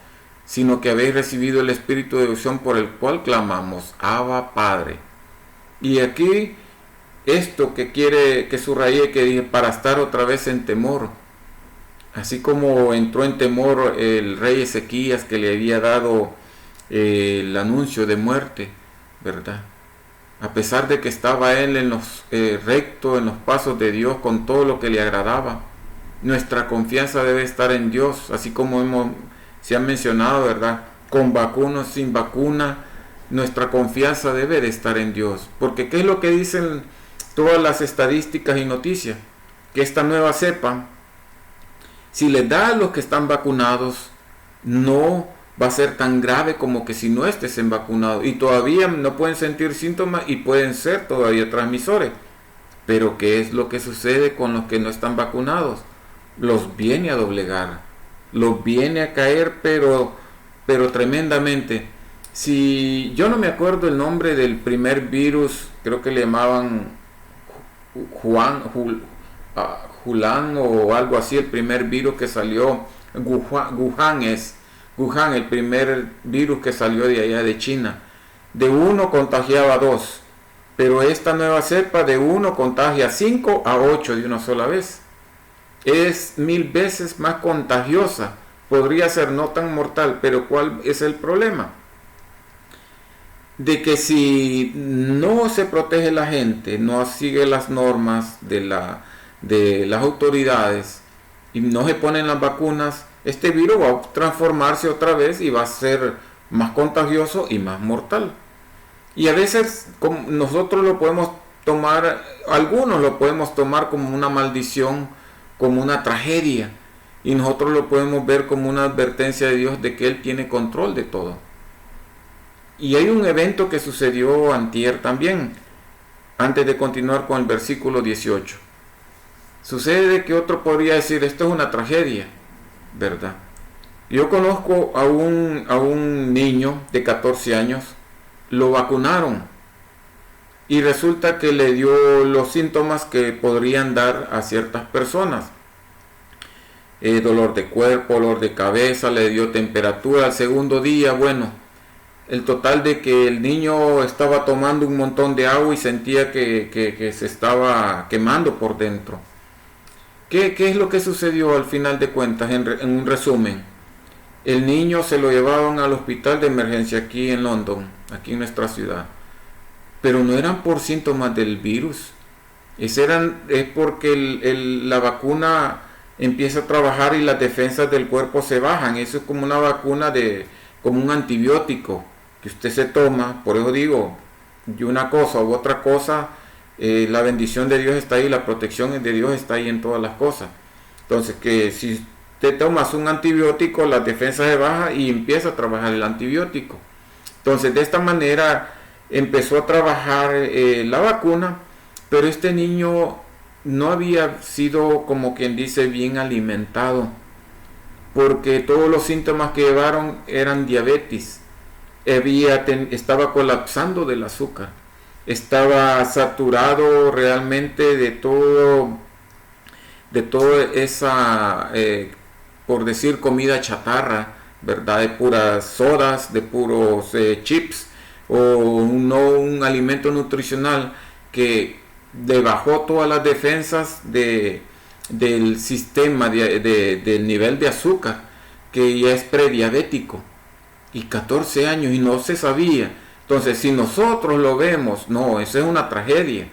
sino que habéis recibido el espíritu de adopción por el cual clamamos, Abba, Padre. Y aquí, esto que quiere que subraye, que dije, para estar otra vez en temor. Así como entró en temor el rey Ezequías, que le había dado el anuncio de muerte, ¿verdad? A pesar de que estaba él en los recto, en los pasos de Dios, con todo lo que le agradaba, nuestra confianza debe estar en Dios, así como se ha mencionado, ¿verdad? Con vacuna, sin vacuna, nuestra confianza debe de estar en Dios. Porque ¿qué es lo que dicen todas las estadísticas y noticias? Que esta nueva cepa, si les da a los que están vacunados, no va a ser tan grave como que si no estén vacunados. Y todavía no pueden sentir síntomas y pueden ser todavía transmisores. Pero ¿qué es lo que sucede con los que no están vacunados? Los viene a doblegar, los viene a caer, pero tremendamente. Si yo no me acuerdo el nombre del primer virus, creo que le llamaban Hulán o algo así, el primer virus que salió, Wuhan, el primer virus que salió de allá de China. De uno contagiaba a 2, pero esta nueva cepa de 1 contagia a 5 a 8 de una sola vez. Es 1000 veces más contagiosa, podría ser no tan mortal, pero ¿cuál es el problema? De que si no se protege la gente, no sigue las normas de las autoridades y no se ponen las vacunas, este virus va a transformarse otra vez y va a ser más contagioso y más mortal. Y a veces nosotros lo podemos tomar, algunos lo podemos tomar como una maldición, como una tragedia, y nosotros lo podemos ver como una advertencia de Dios de que Él tiene control de todo. Y hay un evento que sucedió antier también, antes de continuar con el versículo 18. Sucede que otro podría decir, esto es una tragedia, ¿verdad? Yo conozco a un niño de 14 años, lo vacunaron y resulta que le dio los síntomas que podrían dar a ciertas personas. Dolor de cuerpo, dolor de cabeza, le dio temperatura al segundo día. Bueno, el total de que el niño estaba tomando un montón de agua y sentía que se estaba quemando por dentro. ¿Qué es lo que sucedió al final de cuentas? En un resumen, el niño se lo llevaban al hospital de emergencia aquí en London, aquí en nuestra ciudad, pero no eran por síntomas del virus, es porque la vacuna empieza a trabajar y las defensas del cuerpo se bajan. Eso es como una vacuna, como un antibiótico que usted se toma. Por eso digo, y una cosa u otra cosa, la bendición de Dios está ahí, la protección de Dios está ahí en todas las cosas. Entonces, que si te tomas un antibiótico, las defensas se bajan y empieza a trabajar el antibiótico. Entonces, de esta manera empezó a trabajar la vacuna, pero este niño no había sido, como quien dice, bien alimentado, porque todos los síntomas que llevaron eran diabetes. Estaba colapsando del azúcar, estaba saturado realmente de toda esa, por decir, comida chatarra, ¿verdad? De puras sodas, de puros chips, o un alimento nutricional que le bajó todas las defensas del sistema, del nivel de azúcar, que ya es prediabético, y 14 años y no se sabía. Entonces, si nosotros lo vemos, no, eso es una tragedia,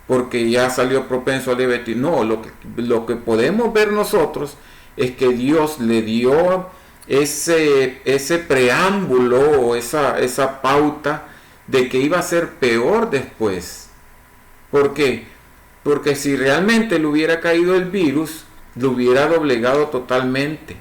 porque ya salió propenso a diabetes. No, lo que podemos ver nosotros es que Dios le dio ese preámbulo o esa pauta de que iba a ser peor después. ¿Por qué? Porque si realmente le hubiera caído el virus, lo hubiera doblegado totalmente.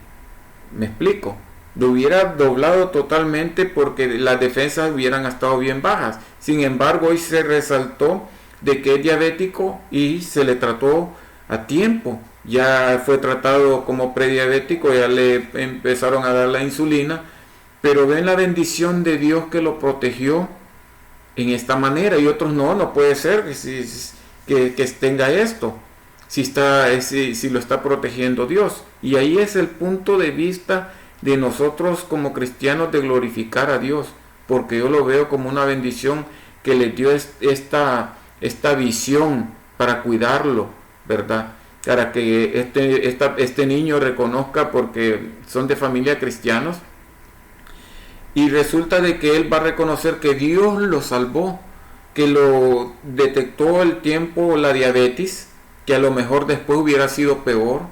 ¿Me explico? Lo hubiera doblado totalmente porque las defensas hubieran estado bien bajas. Sin embargo, hoy se resaltó de que es diabético y se le trató a tiempo. Ya fue tratado como prediabético, ya le empezaron a dar la insulina, pero ven la bendición de Dios que lo protegió en esta manera, y otros no puede ser que tenga esto, si lo está protegiendo Dios. Y ahí es el punto de vista de nosotros como cristianos de glorificar a Dios, porque yo lo veo como una bendición que le dio esta visión para cuidarlo, ¿verdad? Para que este niño reconozca, porque son de familia cristianos, y resulta de que él va a reconocer que Dios lo salvó, que lo detectó el tiempo la diabetes, que a lo mejor después hubiera sido peor,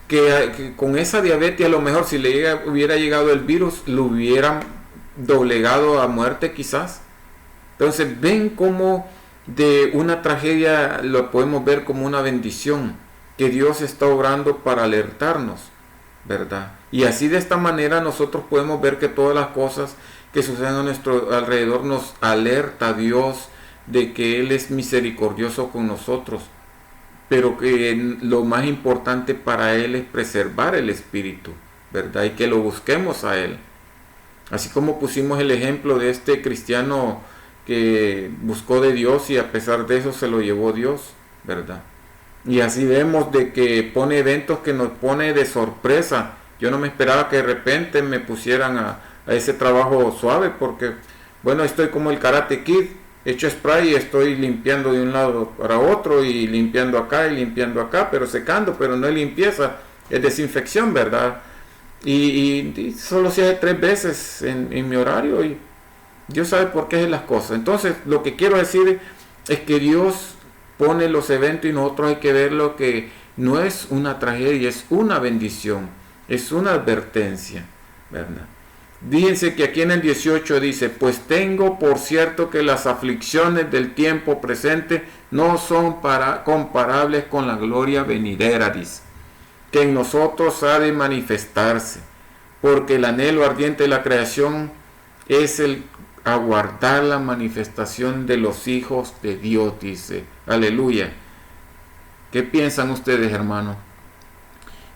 que con esa diabetes a lo mejor si hubiera llegado el virus, lo hubieran doblegado a muerte quizás. Entonces ven cómo de una tragedia lo podemos ver como una bendición, que Dios está obrando para alertarnos, ¿verdad? Y así de esta manera nosotros podemos ver que todas las cosas que suceden a nuestro alrededor nos alerta a Dios de que Él es misericordioso con nosotros, pero que lo más importante para Él es preservar el espíritu, ¿verdad? Y que lo busquemos a Él. Así como pusimos el ejemplo de este cristiano que buscó de Dios y a pesar de eso se lo llevó Dios, ¿verdad? Y así vemos de que pone eventos que nos pone de sorpresa. Yo no me esperaba que de repente me pusieran a ese trabajo suave, porque, bueno, estoy como el Karate Kid, hecho spray y estoy limpiando de un lado para otro y limpiando acá, pero secando, pero no es limpieza, es desinfección, ¿verdad? Y solo se hace 3 veces en mi horario, y Dios sabe por qué es las cosas. Entonces, lo que quiero decir es que Dios pone los eventos y nosotros hay que ver lo que no es una tragedia, es una bendición, es una advertencia, ¿verdad? Fíjense que aquí en el 18 dice: pues tengo por cierto que las aflicciones del tiempo presente no son comparables con la gloria venidera, dice, que en nosotros ha de manifestarse, porque el anhelo ardiente de la creación es el aguardar la manifestación de los hijos de Dios, dice. Aleluya. ¿Qué piensan ustedes, hermanos?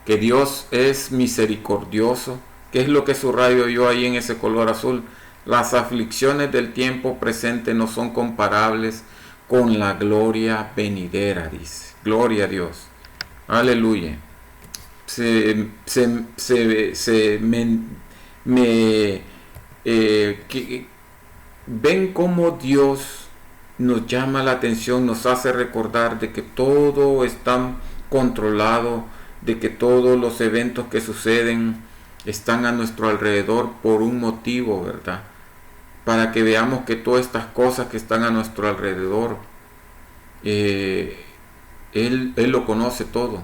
Que Dios es misericordioso. ¿Qué es lo que subrayo yo ahí en ese color azul? Las aflicciones del tiempo presente no son comparables con la gloria venidera, dice. Gloria a Dios. Aleluya. Ven cómo Dios nos llama la atención, nos hace recordar de que todo está controlado, de que todos los eventos que suceden están a nuestro alrededor por un motivo, ¿verdad? Para que veamos que todas estas cosas que están a nuestro alrededor, Él lo conoce todo.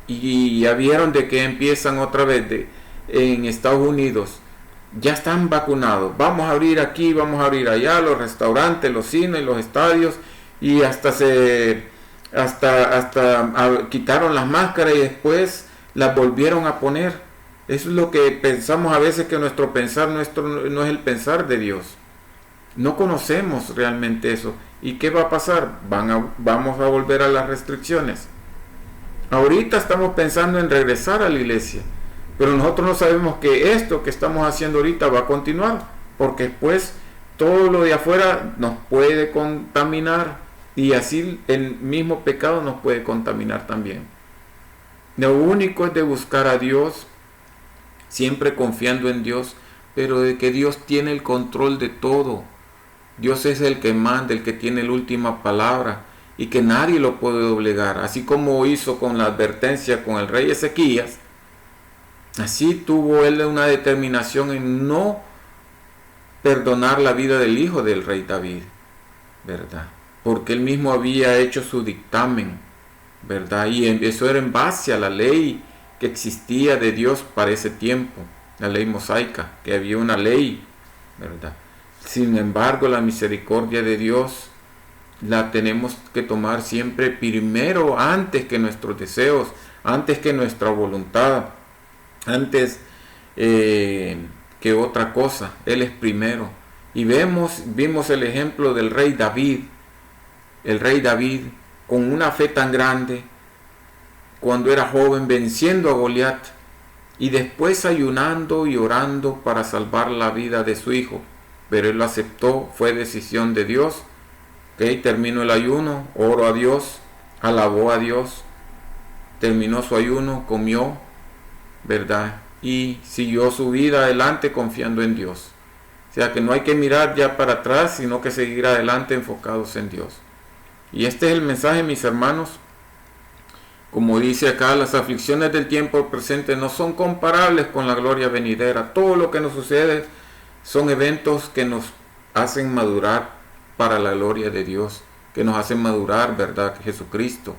Y ya vieron de que empiezan otra vez en Estados Unidos, ya están vacunados, vamos a abrir aquí, vamos a abrir allá, los restaurantes, los cines, los estadios, y hasta quitaron las máscaras y después las volvieron a poner. Eso es lo que pensamos a veces, que nuestro pensar no es el pensar de Dios. No conocemos realmente eso. ¿Y qué va a pasar? Vamos a volver a las restricciones. Ahorita estamos pensando en regresar a la iglesia, pero nosotros no sabemos que esto que estamos haciendo ahorita va a continuar, porque después todo lo de afuera nos puede contaminar, y así el mismo pecado nos puede contaminar también. Lo único es de buscar a Dios, siempre confiando en Dios, pero de que Dios tiene el control de todo. Dios es el que manda, el que tiene la última palabra, y que nadie lo puede doblegar. Así como hizo con la advertencia con el rey Ezequías, así tuvo él una determinación en no perdonar la vida del hijo del rey David, ¿verdad? Porque él mismo había hecho su dictamen, ¿verdad? Y eso era en base a la ley que existía de Dios para ese tiempo, la ley mosaica, que había una ley, ¿verdad? Sin embargo, la misericordia de Dios la tenemos que tomar siempre primero, antes que nuestros deseos, antes que nuestra voluntad, antes que otra cosa. Él es primero. Y vimos el ejemplo del rey David. El rey David, con una fe tan grande, cuando era joven, venciendo a Goliat, y después ayunando y orando para salvar la vida de su hijo. Pero él lo aceptó, fue decisión de Dios. Terminó el ayuno, oró a Dios, alabó a Dios, terminó su ayuno, comió, ¿verdad? Y siguió su vida adelante confiando en Dios. O sea que no hay que mirar ya para atrás, sino que seguir adelante enfocados en Dios. Y este es el mensaje, mis hermanos. Como dice acá, las aflicciones del tiempo presente no son comparables con la gloria venidera. Todo lo que nos sucede son eventos que nos hacen madurar para la gloria de Dios, que nos hacen madurar, ¿verdad? Jesucristo,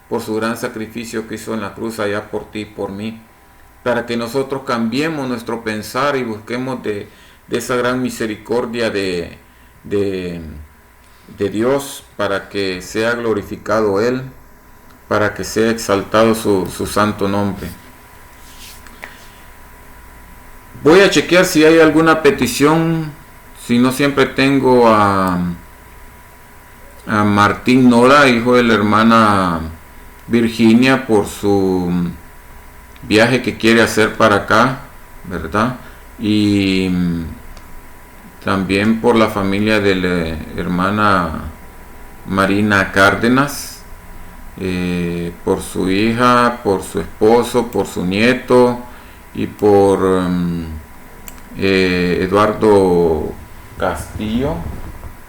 por su gran sacrificio que hizo en la cruz allá por ti y por mí, para que nosotros cambiemos nuestro pensar y busquemos de esa gran misericordia de Dios, para que sea glorificado Él, para que sea exaltado su santo nombre. Voy a chequear si hay alguna petición. Si no, siempre tengo a Martín Nora, hijo de la hermana Virginia, por su viaje que quiere hacer para acá, ¿verdad? Y también por la familia de la hermana Marina Cárdenas, por su hija, por su esposo, por su nieto y por Eduardo Castillo,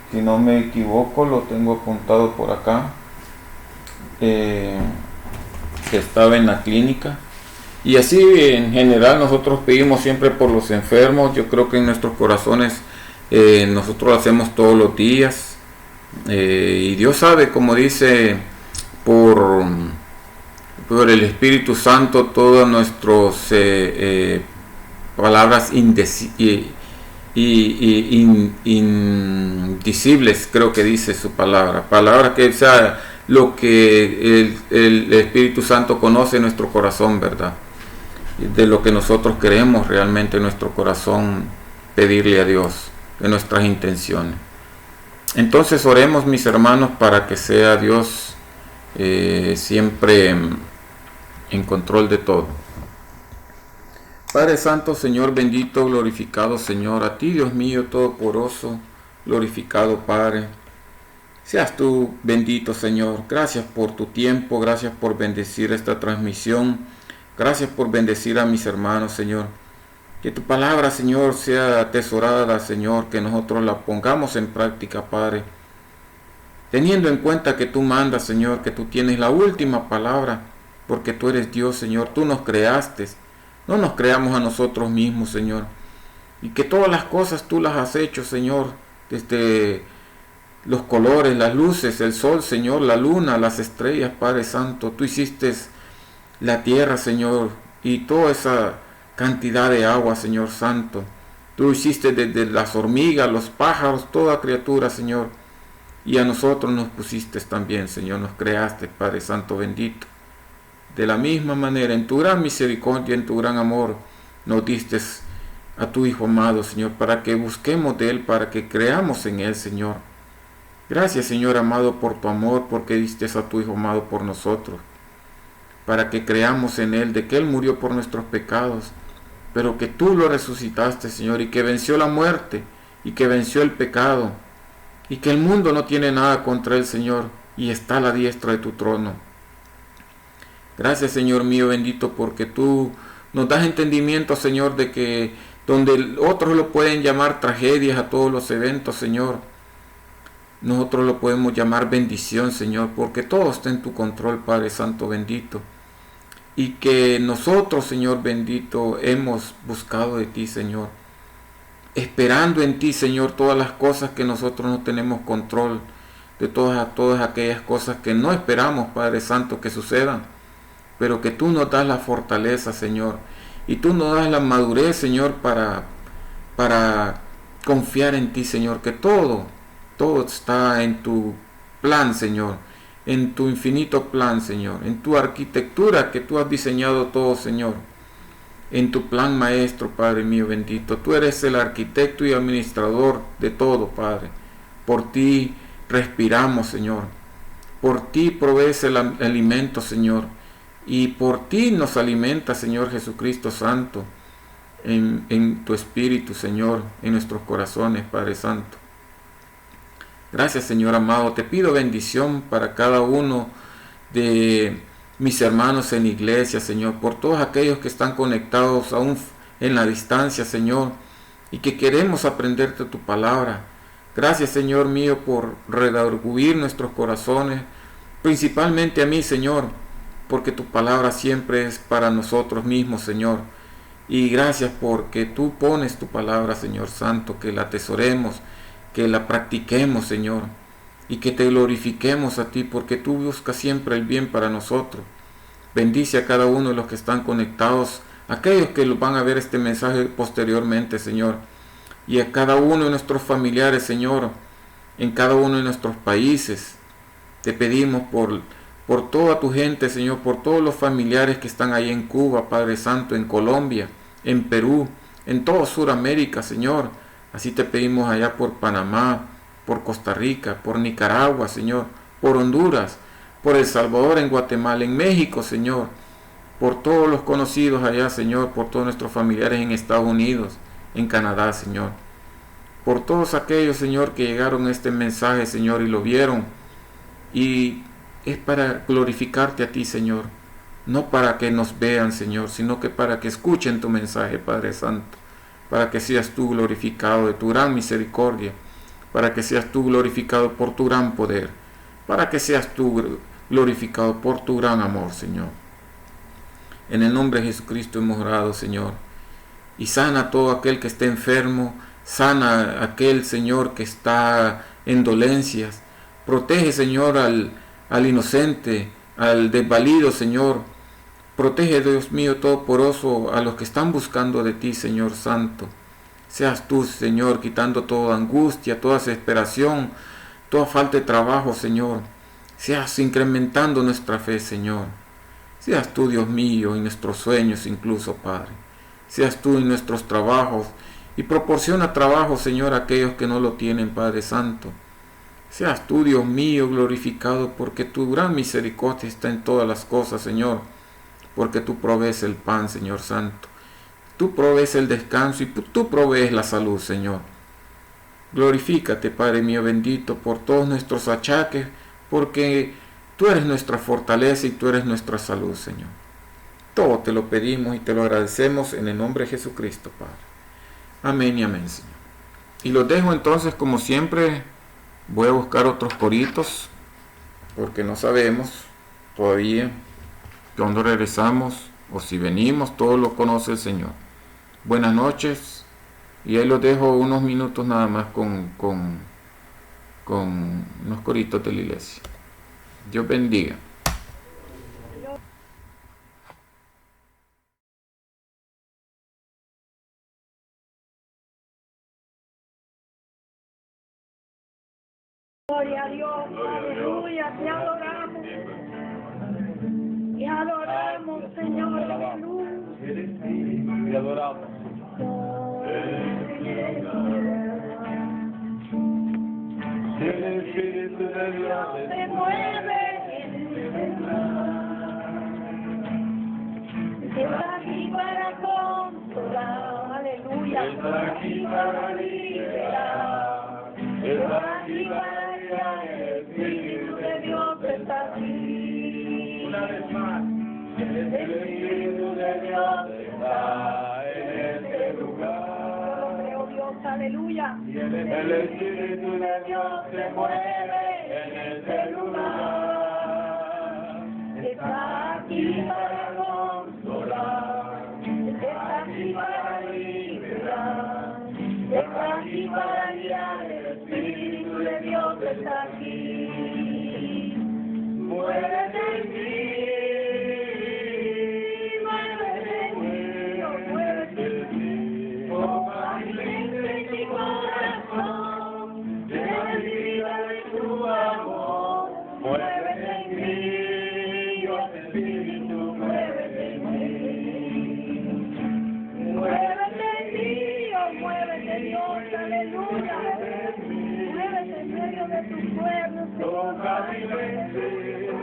si no me equivoco, lo tengo apuntado por acá, que estaba en la clínica. Y así en general nosotros pedimos siempre por los enfermos. Yo creo que en nuestros corazones nosotros lo hacemos todos los días, y Dios sabe, como dice, por el Espíritu Santo, todas nuestras palabras indecibles, creo que dice su palabra que sea lo que el Espíritu Santo conoce en nuestro corazón, ¿verdad? De lo que nosotros queremos realmente en nuestro corazón pedirle a Dios, de nuestras intenciones. Entonces oremos, mis hermanos, para que sea Dios siempre en control de todo. Padre Santo, Señor bendito, glorificado Señor, a ti Dios mío todopoderoso, glorificado Padre, seas tú bendito Señor. Gracias por tu tiempo, gracias por bendecir esta transmisión, gracias por bendecir a mis hermanos Señor. Que tu palabra Señor sea atesorada Señor, que nosotros la pongamos en práctica Padre, teniendo en cuenta que tú mandas Señor, que tú tienes la última palabra, porque tú eres Dios Señor, tú nos creaste. No nos creamos a nosotros mismos, Señor. Y que todas las cosas tú las has hecho, Señor. Desde los colores, las luces, el sol, Señor, la luna, las estrellas, Padre Santo. Tú hiciste la tierra, Señor, y toda esa cantidad de agua, Señor Santo. Tú hiciste desde las hormigas, los pájaros, toda criatura, Señor. Y a nosotros nos pusiste también, Señor. Nos creaste, Padre Santo bendito. De la misma manera, en tu gran misericordia, en tu gran amor, nos diste a tu Hijo amado, Señor, para que busquemos de Él, para que creamos en Él, Señor. Gracias, Señor amado, por tu amor, porque diste a tu Hijo amado por nosotros, para que creamos en Él, de que Él murió por nuestros pecados, pero que tú lo resucitaste, Señor, y que venció la muerte, y que venció el pecado, y que el mundo no tiene nada contra Él, Señor, y está a la diestra de tu trono. Gracias, Señor mío bendito, porque tú nos das entendimiento, Señor, de que donde otros lo pueden llamar tragedias a todos los eventos, Señor, nosotros lo podemos llamar bendición, Señor, porque todo está en tu control, Padre Santo bendito. Y que nosotros, Señor bendito, hemos buscado de ti, Señor, esperando en ti, Señor, todas las cosas que nosotros no tenemos control, de todas aquellas cosas que no esperamos, Padre Santo, que sucedan. Pero que tú nos das la fortaleza, Señor, y tú nos das la madurez, Señor, para confiar en ti, Señor, que todo está en tu plan, Señor, en tu infinito plan, Señor, en tu arquitectura que tú has diseñado todo, Señor, en tu plan maestro, Padre mío bendito. Tú eres el arquitecto y administrador de todo, Padre. Por ti respiramos, Señor. Por ti provees el alimento, Señor. Y por ti nos alimenta, Señor Jesucristo Santo, en tu Espíritu, Señor, en nuestros corazones, Padre Santo. Gracias, Señor amado. Te pido bendición para cada uno de mis hermanos en la iglesia, Señor, por todos aquellos que están conectados aún en la distancia, Señor, y que queremos aprenderte tu palabra. Gracias, Señor mío, por redarguir nuestros corazones, principalmente a mí, Señor, porque tu palabra siempre es para nosotros mismos, Señor. Y gracias porque tú pones tu palabra, Señor Santo, que la atesoremos, que la practiquemos, Señor, y que te glorifiquemos a ti, porque tú buscas siempre el bien para nosotros. Bendice a cada uno de los que están conectados, aquellos que van a ver este mensaje posteriormente, Señor, y a cada uno de nuestros familiares, Señor, en cada uno de nuestros países. Te pedimos por toda tu gente, Señor, por todos los familiares que están ahí en Cuba, Padre Santo, en Colombia, en Perú, en toda Sudamérica, Señor. Así te pedimos allá por Panamá, por Costa Rica, por Nicaragua, Señor, por Honduras, por El Salvador, en Guatemala, en México, Señor, por todos los conocidos allá, Señor, por todos nuestros familiares en Estados Unidos, en Canadá, Señor, por todos aquellos, Señor, que llegaron a este mensaje, Señor, y lo vieron, y es para glorificarte a ti, Señor, no para que nos vean, Señor, sino que para que escuchen tu mensaje, Padre Santo, para que seas tú glorificado de tu gran misericordia, para que seas tú glorificado por tu gran poder, para que seas tú glorificado por tu gran amor, Señor. En el nombre de Jesucristo hemos orado, Señor, y sana a todo aquel que esté enfermo, sana a aquel, Señor, que está en dolencias, protege, Señor, al inocente, al desvalido, Señor. Protege, Dios mío todopoderoso, a los que están buscando de ti, Señor Santo. Seas tú, Señor, quitando toda angustia, toda desesperación, toda falta de trabajo, Señor. Seas incrementando nuestra fe, Señor. Seas tú, Dios mío, en nuestros sueños incluso, Padre. Seas tú en nuestros trabajos y proporciona trabajo, Señor, a aquellos que no lo tienen, Padre Santo. Seas tú, Dios mío, glorificado, porque tu gran misericordia está en todas las cosas, Señor. Porque tú provees el pan, Señor Santo. Tú provees el descanso y tú provees la salud, Señor. Glorifícate, Padre mío bendito, por todos nuestros achaques, porque tú eres nuestra fortaleza y tú eres nuestra salud, Señor. Todo te lo pedimos y te lo agradecemos en el nombre de Jesucristo, Padre. Amén y amén, Señor. Y los dejo entonces, como siempre, voy a buscar otros coritos, porque no sabemos todavía cuando regresamos o si venimos, todo lo conoce el Señor. Buenas noches, y ahí los dejo unos minutos nada más con unos coritos de la iglesia. Dios bendiga. Gloria a Dios, aleluya, te adoramos. Te adoramos, Señor, aleluya. Te adoramos. El Espíritu de Dios Se mueve en el lugar. Está aquí para consolar, aleluya. está aquí para liberar. Está aquí para guiar. El Espíritu de Dios está aquí. Una vez más. El Espíritu de Dios está en este lugar. Oh Dios, aleluya. El Espíritu de Dios se mueve en este lugar. Está aquí para consolar, está aquí para liberar, está aquí para guiar, el Espíritu de Dios está aquí. Muévete en mí, muévete en mí, muévete en mí, toma mi mente y mi corazón. aleluya. Muévete en medio de tu pueblo, Toca mi mente,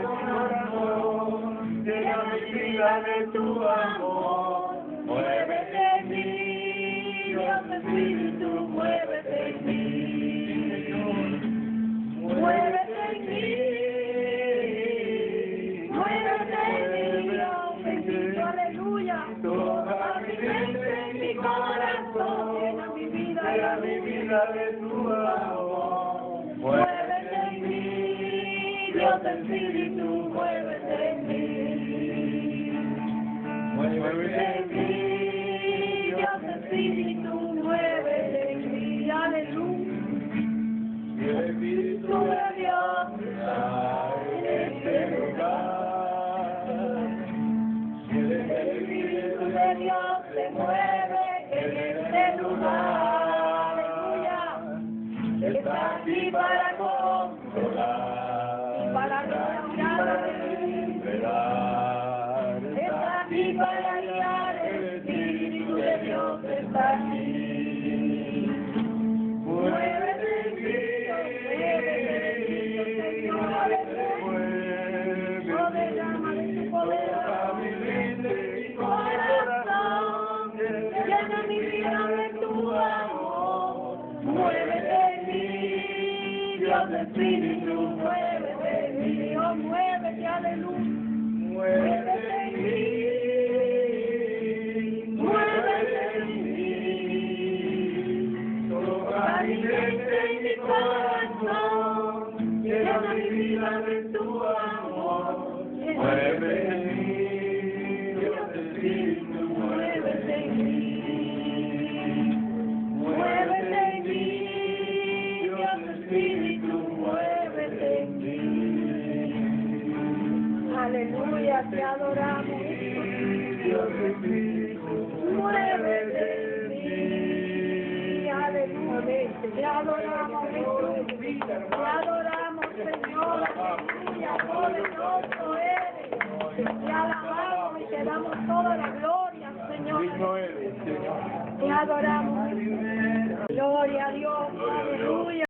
corazón, llena mi vida de tu amor. Muévete en mí, Dios Espíritu, muévete en mí. Muévete en mí, muévete en mí, Dios bendito, aleluya. Toca mi mente, mi corazón, llena mi vida de tu amor. Muévete en mí, Dios Espíritu, muévete en mí. Muévete en mí, Dios Espíritu, muévete en mí, aleluya. El Espíritu de Dios está en este lugar. El Espíritu de Dios se mueve en este lugar. Aleluya. Está aquí para consolar y para liberar. Está aquí para guiar. El Espíritu de Dios está aquí. Muévete en mí. Llena mi vida de tu amor. Muévete en mí, Dios Espíritu, muévete en mí, oh muévete, aleluya. Muévete en mí, muévete en mí. Toca mi mente y mi corazón, llena mi vida de tu amor. Muévete en mí, Dios Espíritu, muévete en mí. Muévete en mí, Dios Espíritu, muévete en mí. Aleluya, te adoramos. Dios Espíritu, muévete en mí. Aleluya, te adoramos, Jesús. Te adoramos, Señor. Aleluya, poderoso eres. Te alabamos y te damos toda la gloria, Señor. Te adoramos. Gloria a Dios. Aleluya.